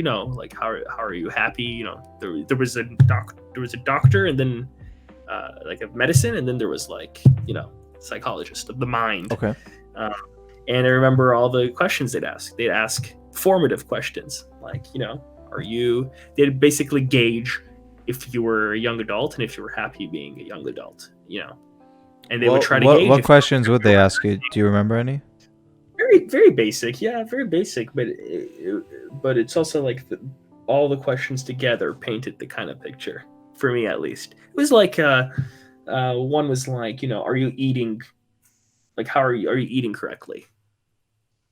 how are you happy? There was a doctor, and then like a medicine, and then there was like psychologist of the mind. Okay. And I remember all the questions they'd ask. They'd ask formative questions, like they'd basically gauge if you were a young adult and if you were happy being a young adult. And they would try to gauge. What questions would they ask you? Do you remember any? Very, very basic. Yeah, very basic. But it's also like all the questions together painted the kind of picture, for me at least. It was like one was like, are you eating? Like, how are you eating correctly?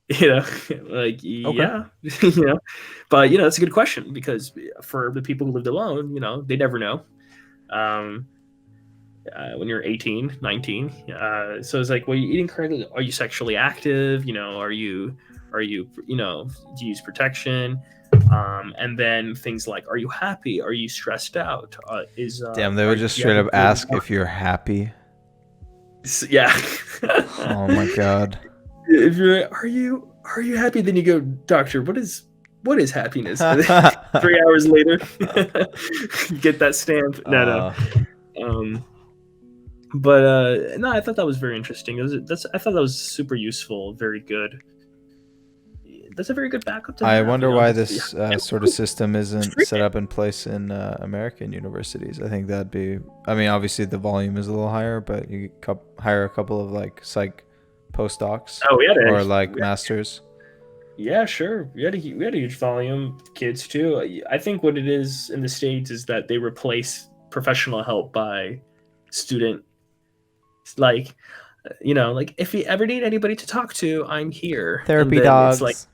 Like, yeah, But that's a good question, because for the people who lived alone, they never know. When you're 18, 19. So it's like, well, you eating correctly? Are you sexually active? Are you do you use protection? And then things like, are you happy? Are you stressed out? Damn, they would just straight up ask if you're happy. Yeah. Oh my God. If you're, are you happy? Then you go, doctor, what is happiness? 3 hours later, get that stamp. No. But no, I thought that was very interesting. I thought that was super useful, very good. That's a very good backup. I wonder why this sort of system isn't set up in place in American universities. I think that'd be. I mean, obviously the volume is a little higher, but you hire a couple of like psych postdocs or like masters. Yeah, sure. We had a huge volume of kids too. I think what it is in the States is that they replace professional help by student. Like, like if you ever need anybody to talk to, I'm here. Therapy dogs.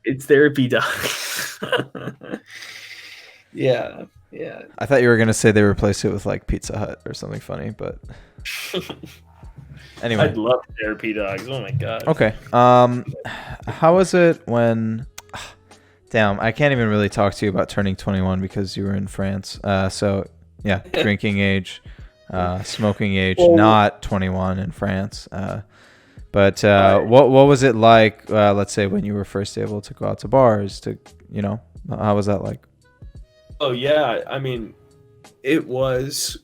It's therapy dogs. Yeah. I thought you were gonna say they replace it with like Pizza Hut or something funny, but anyway. I'd love therapy dogs. Oh my God. Okay. How was it when? Damn, I can't even really talk to you about turning 21 because you were in France. So yeah, drinking age. Smoking age, not 21 in France. But what was it like, let's say, when you were first able to go out to bars, how was that like? Oh, yeah. I mean, it was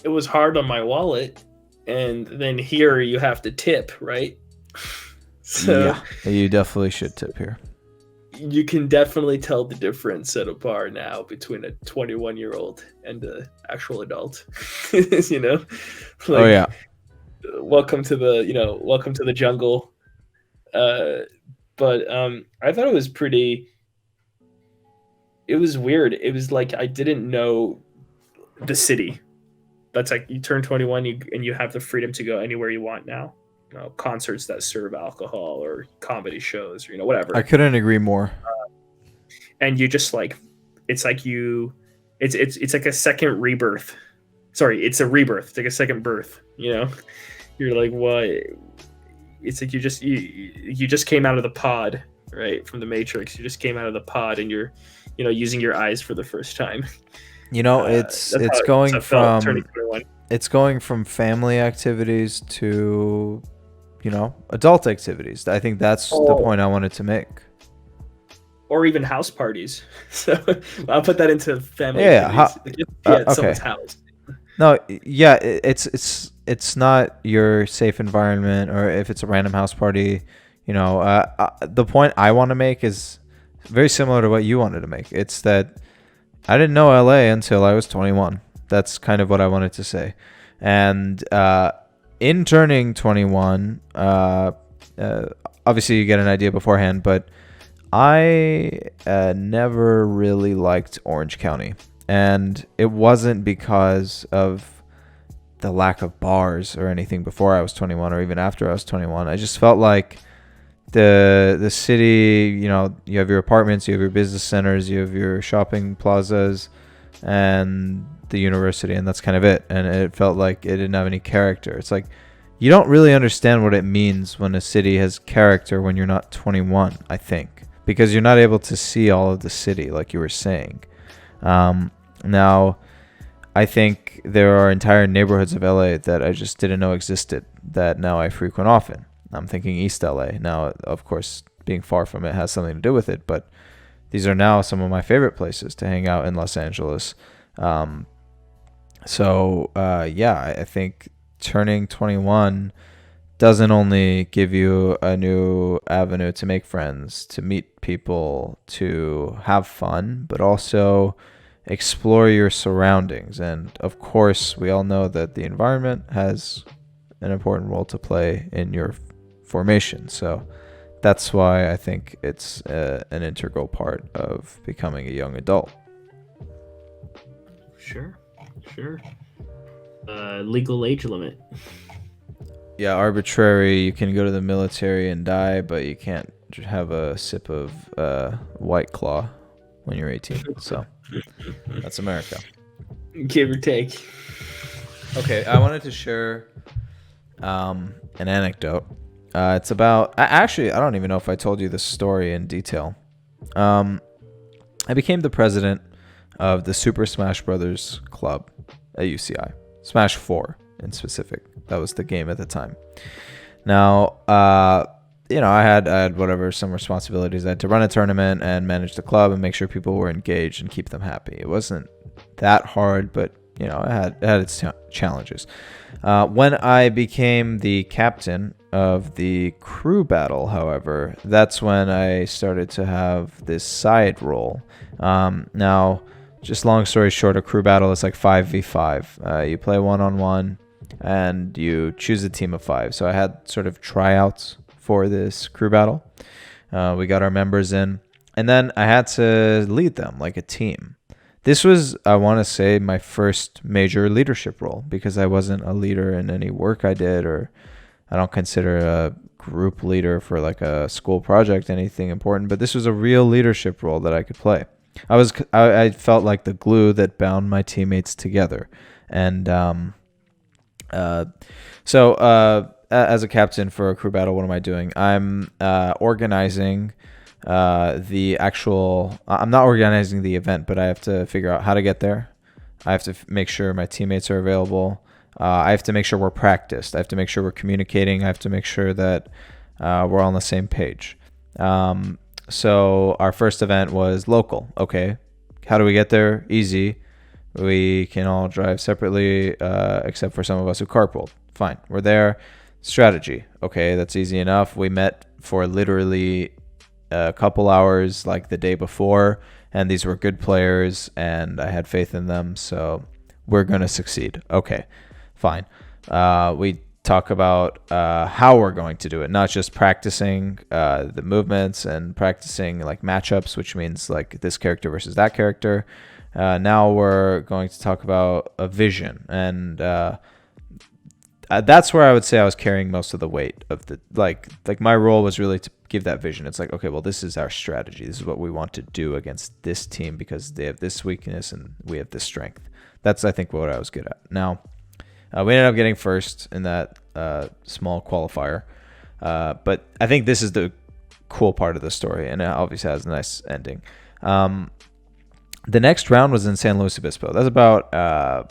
it was hard on my wallet. And then here you have to tip, right? So yeah, you definitely should tip here. You can definitely tell the difference at a bar now between a 21-year-old and an actual adult. Oh yeah. Welcome to the jungle. But I thought it was pretty. It was weird. It was like I didn't know the city. That's like you turn 21 and you have the freedom to go anywhere you want now. Concerts that serve alcohol or comedy shows or whatever. I couldn't agree more. And you just like, it's like it's like a second rebirth. Sorry, it's a rebirth. It's like a second birth. You're like, what? It's like you just came out of the pod, right, from the Matrix. You just came out of the pod and you're using your eyes for the first time. It's going from family activities to adult activities. I think that's the point I wanted to make. Or even house parties. So I'll put that into family. Yeah. Okay. Someone's house. No, yeah, it's not your safe environment, or if it's a random house party, the point I want to make is very similar to what you wanted to make. It's that I didn't know LA until I was 21. That's kind of what I wanted to say. And in turning 21, obviously you get an idea beforehand, but I never really liked Orange County. And it wasn't because of the lack of bars or anything before I was 21 or even after I was 21. I just felt like the city, you have your apartments, you have your business centers, you have your shopping plazas, and the university, and that's kind of it. And it felt like it didn't have any character. It's like you don't really understand what it means when a city has character when you're not 21, I think, because you're not able to see all of the city like you were saying. Now, I think there are entire neighborhoods of LA that I just didn't know existed that now I frequent often. I'm thinking East LA. Now, of course, being far from it has something to do with it, but these are now some of my favorite places to hang out in Los Angeles. I think turning 21 doesn't only give you a new avenue to make friends, to meet people, to have fun, but also explore your surroundings. And of course, we all know that the environment has an important role to play in your formation. So that's why I think it's an integral part of becoming a young adult. Sure. Legal age limit. Yeah, arbitrary. You can go to the military and die, but you can't have a sip of White Claw when you're 18. So that's America. Give or take. Okay, I wanted to share an anecdote. It's about... Actually, I don't even know if I told you this story in detail. I became the president of the Super Smash Brothers Club at UCI. Smash 4 in specific. That was the game at the time. Now, I had some responsibilities. I had to run a tournament and manage the club and make sure people were engaged and keep them happy. It wasn't that hard, but it had its challenges. When I became the captain of the crew battle, however, that's when I started to have this side role. Now, just long story short, a crew battle is like 5v5. You play one-on-one, and you choose a team of 5. So I had sort of tryouts for this crew battle. We got our members in, and then I had to lead them like a team. This was, I want to say, my first major leadership role, because I wasn't a leader in any work I did, or I don't consider a group leader for like a school project anything important, but this was a real leadership role that I could play. I felt like the glue that bound my teammates together. And as a captain for a crew battle, what am I doing? I'm organizing the actual... I'm not organizing the event, but I have to figure out how to get there. I have to make sure my teammates are available. I have to make sure we're practiced. I have to make sure we're communicating. I have to make sure that we're all on the same page. So our first event was local. Okay, how do we get there? Easy. We can all drive separately, except for some of us who carpooled. Fine, we're there. Strategy. Okay, that's easy enough. We met for literally a couple hours like the day before, and these were good players, and I had faith in them, so we're going to succeed. Okay, fine. We talk about how we're going to do it, not just practicing the movements and practicing like matchups, which means like this character versus that character. Now we're going to talk about a vision, and that's where I would say I was carrying most of the weight of the like my role was really to give that vision. It's like, okay, well, this is our strategy. This is what we want to do against this team because they have this weakness and we have this strength. That's, I think, what I was good at. Now, we ended up getting first in that small qualifier, but I think this is the cool part of the story, and it obviously has a nice ending. The next round was in San Luis Obispo. That's about, I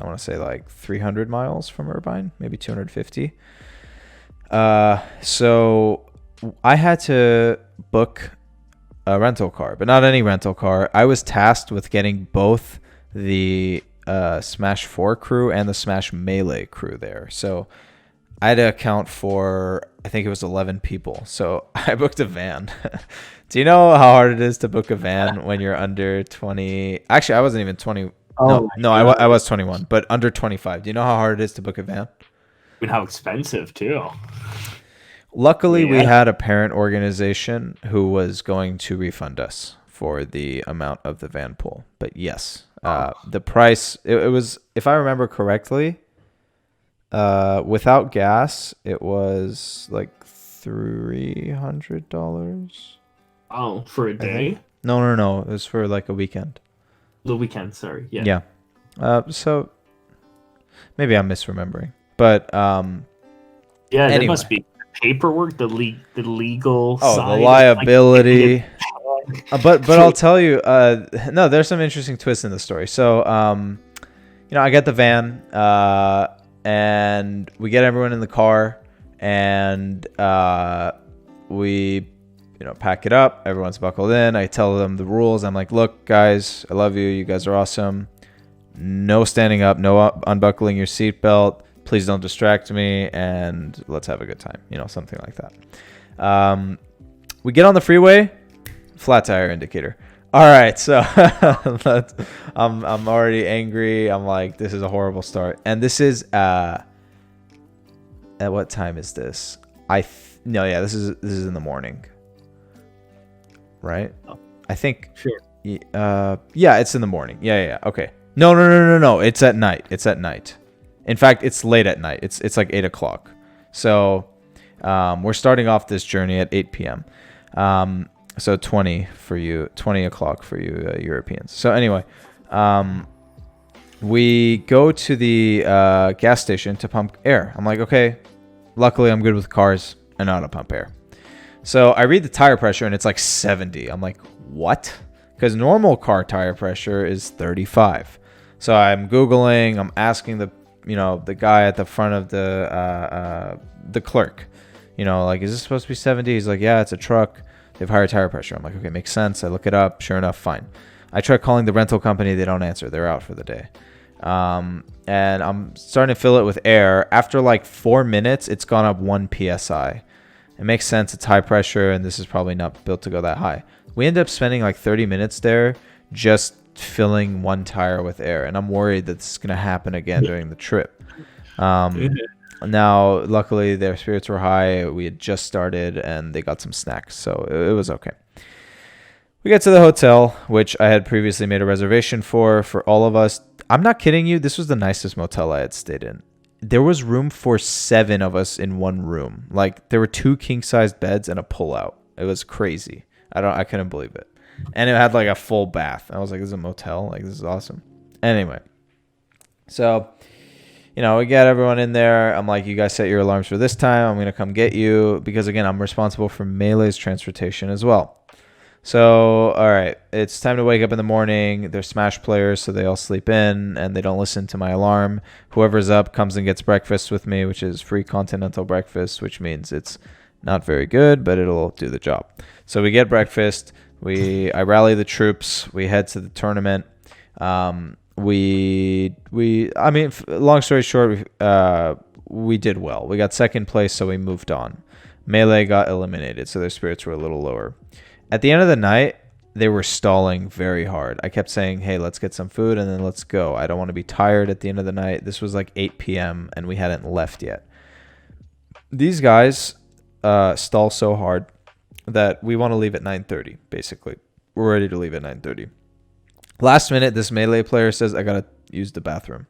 want to say like 300 miles from Irvine, maybe 250. So I had to book a rental car, but not any rental car. I was tasked with getting both the Smash 4 crew and the Smash Melee crew there. So I had to account for, I think it was 11 people. So I booked a van. Do you know how hard it is to book a van when you're under 20? Actually, I wasn't even 20. I was 21, but under 25. Do you know how hard it is to book a van? And how expensive, too. Luckily, we had a parent organization who was going to refund us for the amount of the van pool. But yes, the price, it was, if I remember correctly, without gas, it was like $300. Oh, for a day? No. It was for like a weekend. The weekend, sorry. Yeah. So maybe I'm misremembering. But There must be paperwork, the legal side. The liability. But I'll tell you, no, there's some interesting twists in the story. So I get the van, and we get everyone in the car, and we, pack it up. Everyone's buckled in. I tell them the rules. I'm like, look, guys, I love you. You guys are awesome. No standing up, no unbuckling your seatbelt. Please don't distract me, and let's have a good time. Something like that. We get on the freeway, flat tire indicator. All right, so I'm already angry. I'm like, this is a horrible start. And this is at what time is this? This is in the morning, right? Oh. I think. Sure. Yeah, it's in the morning. Yeah. Okay. No. It's at night. In fact, it's late at night. It's like 8 o'clock. So we're starting off this journey at 8 p.m. So 20 o'clock for you Europeans. So anyway, we go to the gas station to pump air. I'm like, okay, luckily I'm good with cars. I know how to pump air. So I read the tire pressure and it's like 70. I'm like, what? Because normal car tire pressure is 35. So I'm Googling, I'm asking the guy at the front of the clerk, is this supposed to be 70? He's like, yeah, it's a truck. They have higher tire pressure. I'm like, okay, makes sense. I look it up. Sure enough, fine. I try calling the rental company. They don't answer. They're out for the day. And I'm starting to fill it with air. After like 4 minutes, it's gone up 1 PSI. It makes sense. It's high pressure, and this is probably not built to go that high. We end up spending like 30 minutes there just filling one tire with air. And I'm worried that this is going to happen again during the trip. Now, luckily, their spirits were high. We had just started, and they got some snacks, so it was okay. We get to the hotel, which I had previously made a reservation for all of us. I'm not kidding you. This was the nicest motel I had stayed in. There was room for 7 of us in one room. Like, there were 2 king-sized beds and a pull-out. It was crazy. I couldn't believe it. And it had, like, a full bath. I was like, this is a motel? Like, this is awesome. Anyway, so... we get everyone in there. I'm like, you guys set your alarms for this time. I'm going to come get you because, again, I'm responsible for Melee's transportation as well. So, all right, it's time to wake up in the morning. They're Smash players, so they all sleep in, and they don't listen to my alarm. Whoever's up comes and gets breakfast with me, which is free continental breakfast, which means it's not very good, but it'll do the job. So we get breakfast. I rally the troops. We head to the tournament. Long story short, we did well. We got second place, so we moved on. Melee got eliminated, so their spirits were a little lower. At the end of the night, they were stalling very hard. I kept saying, hey, let's get some food and then let's go. I don't want to be tired at the end of the night. This was like 8 p.m. and we hadn't left yet. These guys stall so hard that we want to leave at 9:30, basically. We're ready to leave at 9:30. Last minute, this Melee player says, I got to use the bathroom.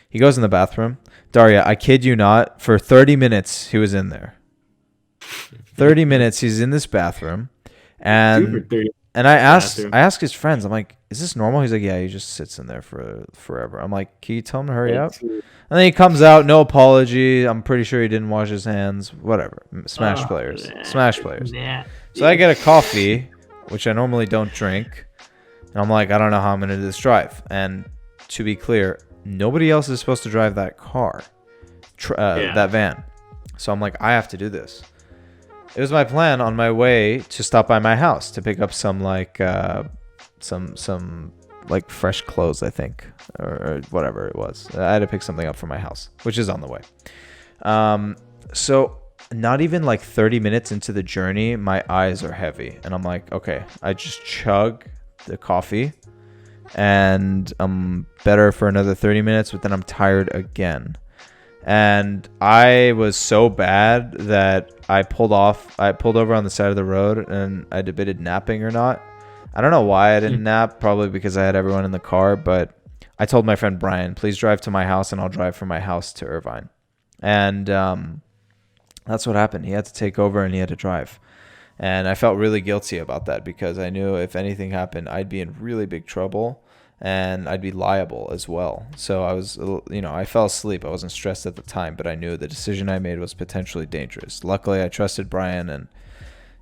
He goes in the bathroom. Daria, I kid you not, for 30 minutes, he was in there. 30 minutes, he's in this bathroom. And I asked his friends, I'm like, is this normal? He's like, yeah, he just sits in there for forever. I'm like, can you tell him to hurry up? And then he comes out, no apology. I'm pretty sure he didn't wash his hands. Whatever. Smash players. So I get a coffee, which I normally don't drink. And I'm like, I don't know how I'm going to do this drive. And to be clear, nobody else is supposed to drive that car, that van. So I'm like, I have to do this. It was my plan on my way to stop by my house to pick up some some fresh clothes, I think, or whatever it was. I had to pick something up from my house, which is on the way. So not even like 30 minutes into the journey, my eyes are heavy. And I'm like, okay, I just chug the coffee and I'm better for another 30 minutes, but then I'm tired again. And I was so bad that I pulled over on the side of the road and I debated napping or not. I don't know why I didn't nap, probably because I had everyone in the car, but I told my friend Brian, please drive to my house and I'll drive from my house to Irvine. And that's what happened. He had to take over and he had to drive. And I felt really guilty about that because I knew if anything happened, I'd be in really big trouble and I'd be liable as well. So I was, I fell asleep. I wasn't stressed at the time, but I knew the decision I made was potentially dangerous. Luckily, I trusted Brian and,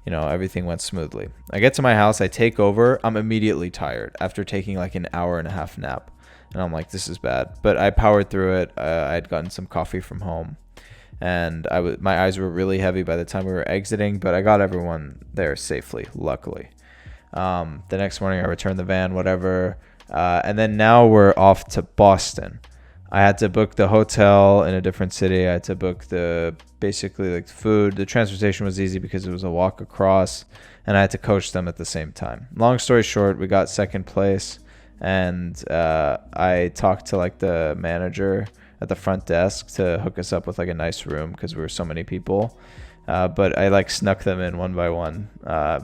everything went smoothly. I get to my house. I take over. I'm immediately tired after taking like an hour and a half nap. and I'm like, this is bad. But I powered through it. I had gotten some coffee from home, and my eyes were really heavy by the time we were exiting, but I got everyone there safely, luckily. The next morning I returned the van, whatever. And then now we're off to Boston. I had to book the hotel in a different city. I had to book basically like food. The transportation was easy because it was a walk across, and I had to coach them at the same time. Long story short, we got second place, and I talked to like the manager at the front desk to hook us up with like a nice room because we were so many people. But I like snuck them in one by one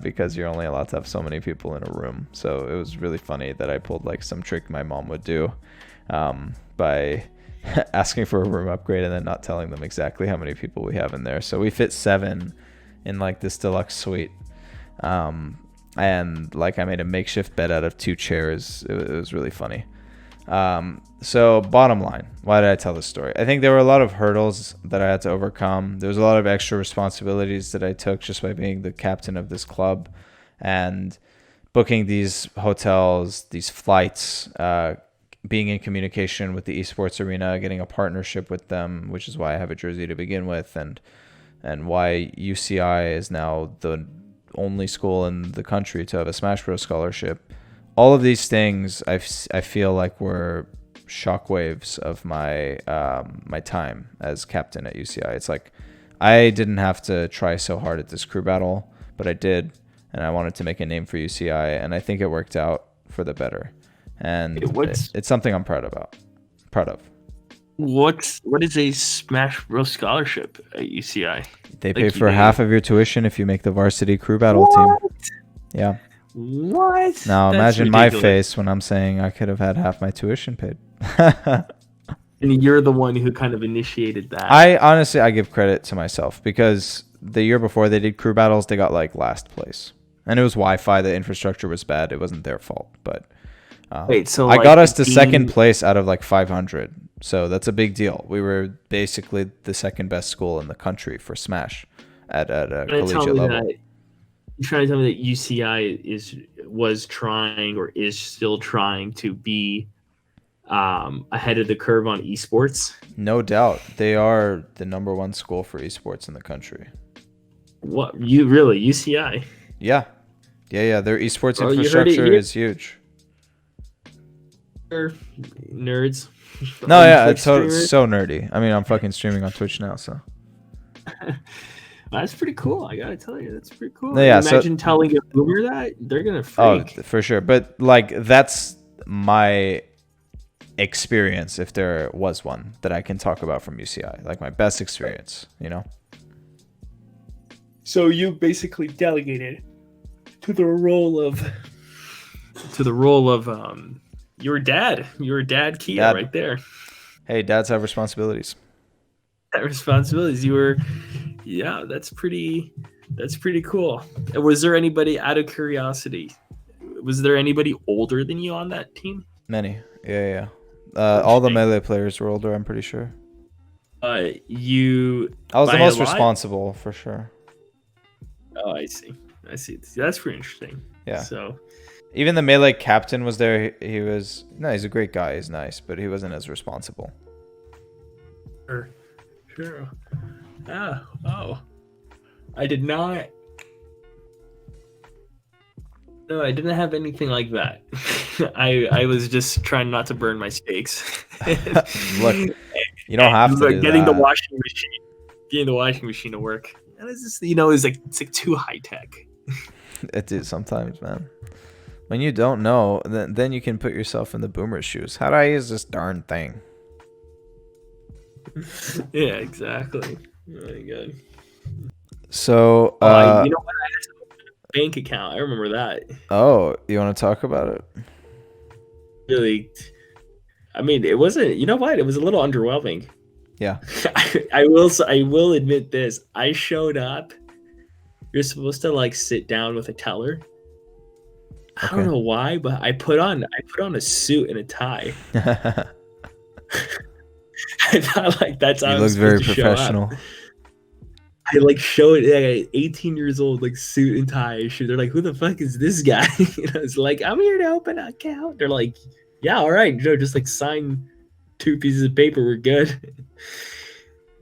because you're only allowed to have so many people in a room. So it was really funny that I pulled like some trick my mom would do by asking for a room upgrade and then not telling them exactly how many people we have in there. So we fit 7 in like this deluxe suite. And like I made a makeshift bed out of 2 chairs. It was really funny. So bottom line, why did I tell this story? I think there were a lot of hurdles that I had to overcome. There was a lot of extra responsibilities that I took just by being the captain of this club and booking these hotels, these flights, being in communication with the esports arena, getting a partnership with them, which is why I have a jersey to begin with, and why UCI is now the only school in the country to have a Smash Bros scholarship. All of these things I feel like were shockwaves of my my time as captain at UCI. It's like I didn't have to try so hard at this crew battle, but I did, and I wanted to make a name for UCI, and I think it worked out for the better. And it's something I'm proud of. What is a Smash Bros scholarship at UCI? They pay for half of your tuition if you make the varsity crew battle team. Yeah. What? Now imagine my face when I'm saying I could have had half my tuition paid. And you're the one who kind of initiated that. I give credit to myself because the year before they did crew battles, they got like last place, and it was Wi-Fi. The infrastructure was bad. It wasn't their fault, but wait. So I got us to second place out of like 500. So that's a big deal. We were basically the second best school in the country for Smash at a collegiate level. You're trying to tell me that UCI was trying or is still trying to be ahead of the curve on esports? No doubt. They are the number 1 school for esports in the country. What? You really? UCI? Yeah. Their esports infrastructure is huge. Nerds. No, yeah, it's so nerdy. I mean, I'm fucking streaming on Twitch now, so. That's pretty cool. I gotta tell you, that's pretty cool. Yeah, imagine telling a boomer that they're gonna freak. Oh, for sure. But like, that's my experience, if there was one that I can talk about from UCI, like my best experience, you know. So you basically delegated to the role of your dad. Your dad, Kia, right there. Hey, dads have responsibilities. You were, yeah, that's pretty cool. Was there anybody, out of curiosity, was there anybody older than you on that team? Many. Yeah. All the melee players were older, I'm pretty sure. I was the most responsible, for sure. Oh, I see. That's pretty interesting. Yeah. So even the melee captain was there. He's a great guy. He's nice, but he wasn't as responsible. Sure. Oh. I did not. No, I didn't have anything like that. I was just trying not to burn my steaks. Look, you don't have to do getting that. Getting the washing machine to work. And it's just, it's like too high tech. It is sometimes, man. When you don't know, then you can put yourself in the boomer's shoes. How do I use this darn thing? Yeah, exactly. Oh my god. So, you know what? I had to open a bank account. I remember that. Oh, you want to talk about it? Really? I mean, it wasn't. You know what? It was a little underwhelming. Yeah. I will admit this. I showed up. You're supposed to like sit down with a teller. I don't know why, but I put on a suit and a tie. I thought like that's how you look very professional. I like showed like 18 years old, like suit and tie. They're like, "Who the fuck is this guy?" It's like, "I'm here to open an account." They're like, Yeah, all right, just like sign 2 pieces of paper, we're good.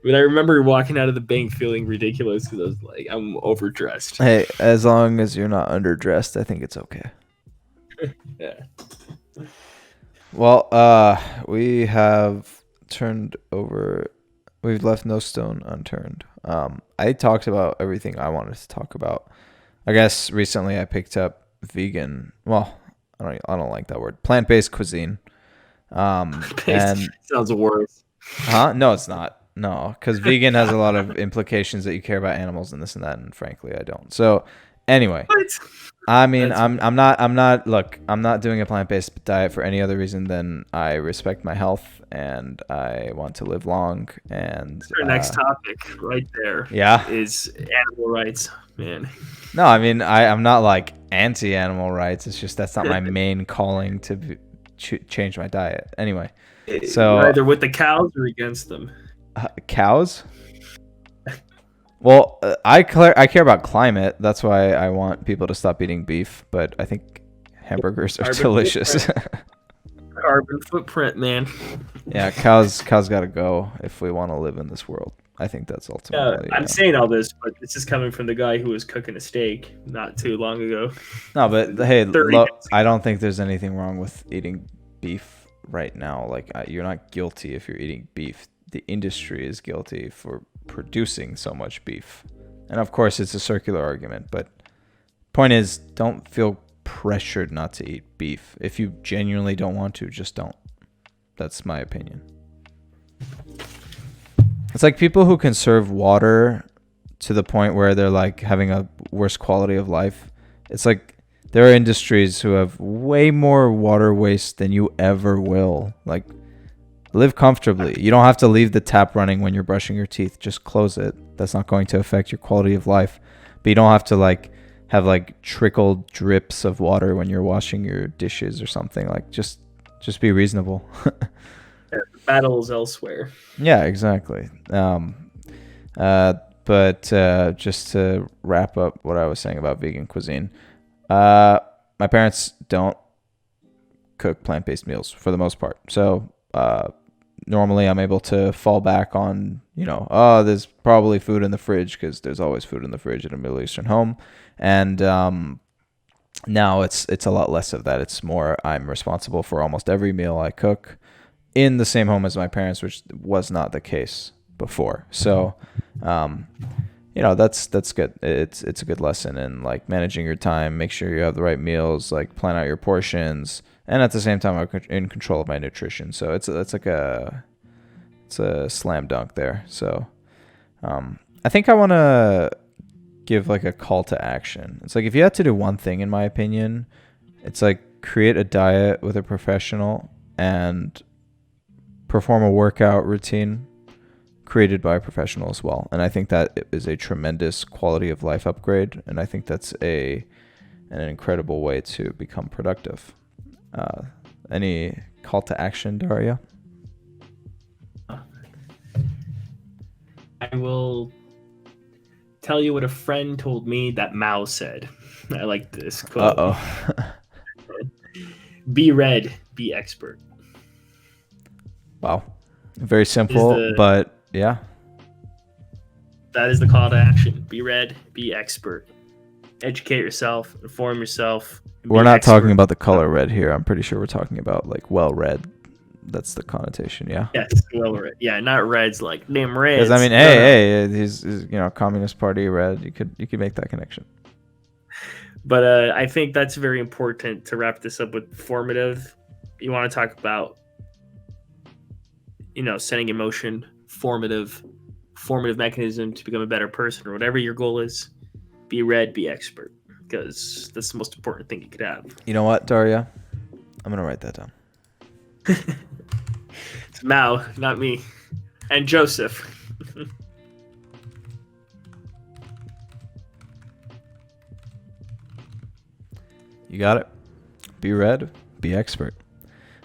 But I remember walking out of the bank feeling ridiculous because I was like, I'm overdressed. Hey, as long as you're not underdressed, I think it's okay. Yeah. Well, we have we've left no stone unturned. I talked about everything I wanted to talk about. I guess recently I picked up vegan. Well, I don't like that word. Plant-based cuisine. And Sounds worse. No, it's not. No, because vegan has a lot of implications that you care about animals and this and that, and frankly, I don't. So, anyway, What? I mean, I'm not doing a plant-based diet for any other reason than I respect my health and I want to live long. And Our next topic right there. Yeah. Is animal rights, man. No, I mean, I'm not like anti-animal rights. It's just that's not my main calling to change my diet. Anyway, so you're either with the cows or against them. Cows? Well, I care about climate. That's why I want people to stop eating beef. But I think hamburgers are delicious. Carbon footprint, man. Yeah, cows got to go if we want to live in this world. I think that's ultimately. I'm saying all this, but this is coming from the guy who was cooking a steak not too long ago. No, but hey, I don't think there's anything wrong with eating beef right now. Like, you're not guilty if you're eating beef. The industry is guilty for producing so much beef. And of course, it's a circular argument, but point is, don't feel pressured not to eat beef. If you genuinely don't want to, just don't. That's my opinion. It's like people who conserve water to the point where they're like having a worse quality of life. It's like there are industries who have way more water waste than you ever will. Like, live comfortably. You don't have to leave the tap running when you're brushing your teeth. Just close it. That's not going to affect your quality of life. But you don't have to like have like trickled drips of water when you're washing your dishes or something. Like, just be reasonable. Battles elsewhere. Yeah, exactly. But just to wrap up what I was saying about vegan cuisine, my parents don't cook plant-based meals for the most part. So normally I'm able to fall back on, there's probably food in the fridge because there's always food in the fridge in a Middle Eastern home. And now it's a lot less of that. It's more I'm responsible for almost every meal I cook in the same home as my parents, which was not the case before. So, that's good. It's a good lesson in like managing your time, make sure you have the right meals, like plan out your portions, and at the same time I'm in control of my nutrition. So it's a slam dunk there. So, I think I want to give like a call to action. It's like if you had to do one thing, in my opinion, it's like create a diet with a professional and perform a workout routine created by a professional as well. And I think that is a tremendous quality of life upgrade. And I think that's an incredible way to become productive. Any call to action, Daria? I will tell you what a friend told me that Mao said. I like this quote. Uh-oh. Be read, be expert. Wow. Very simple, but yeah. That is the call to action. Be read, be expert. Educate yourself, inform yourself. We're not talking about the color red here. I'm pretty sure we're talking about like well-read. That's the connotation, yeah. Yes, well-read. Yeah, not reds like damn reds. Because I mean, hey, he's Communist Party red. You could make that connection. But I think that's very important to wrap this up with formative. You want to talk about, setting in motion formative mechanism to become a better person or whatever your goal is. Be read, be expert, because that's the most important thing you could have. You know what, Daria? I'm gonna write that down. It's Mao, not me, and Joseph. You got it. Be read, be expert.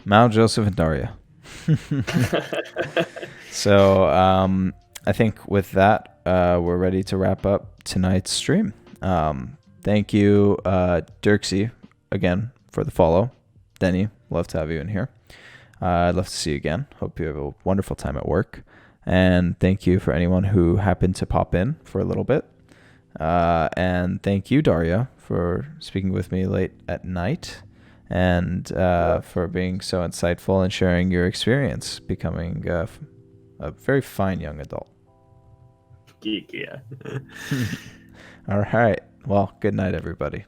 Mao, Joseph, and Daria. So I think with that, we're ready to wrap up tonight's stream. Thank you, Dirksy, again, for the follow. Denny, Love to have you in here. I'd love to see you again. Hope you have a wonderful time at work. And thank you for anyone who happened to pop in for a little bit. And thank you, Daria, for speaking with me late at night and for being so insightful and sharing your experience becoming a very fine young adult. Yeah. All right. Well, good night, everybody.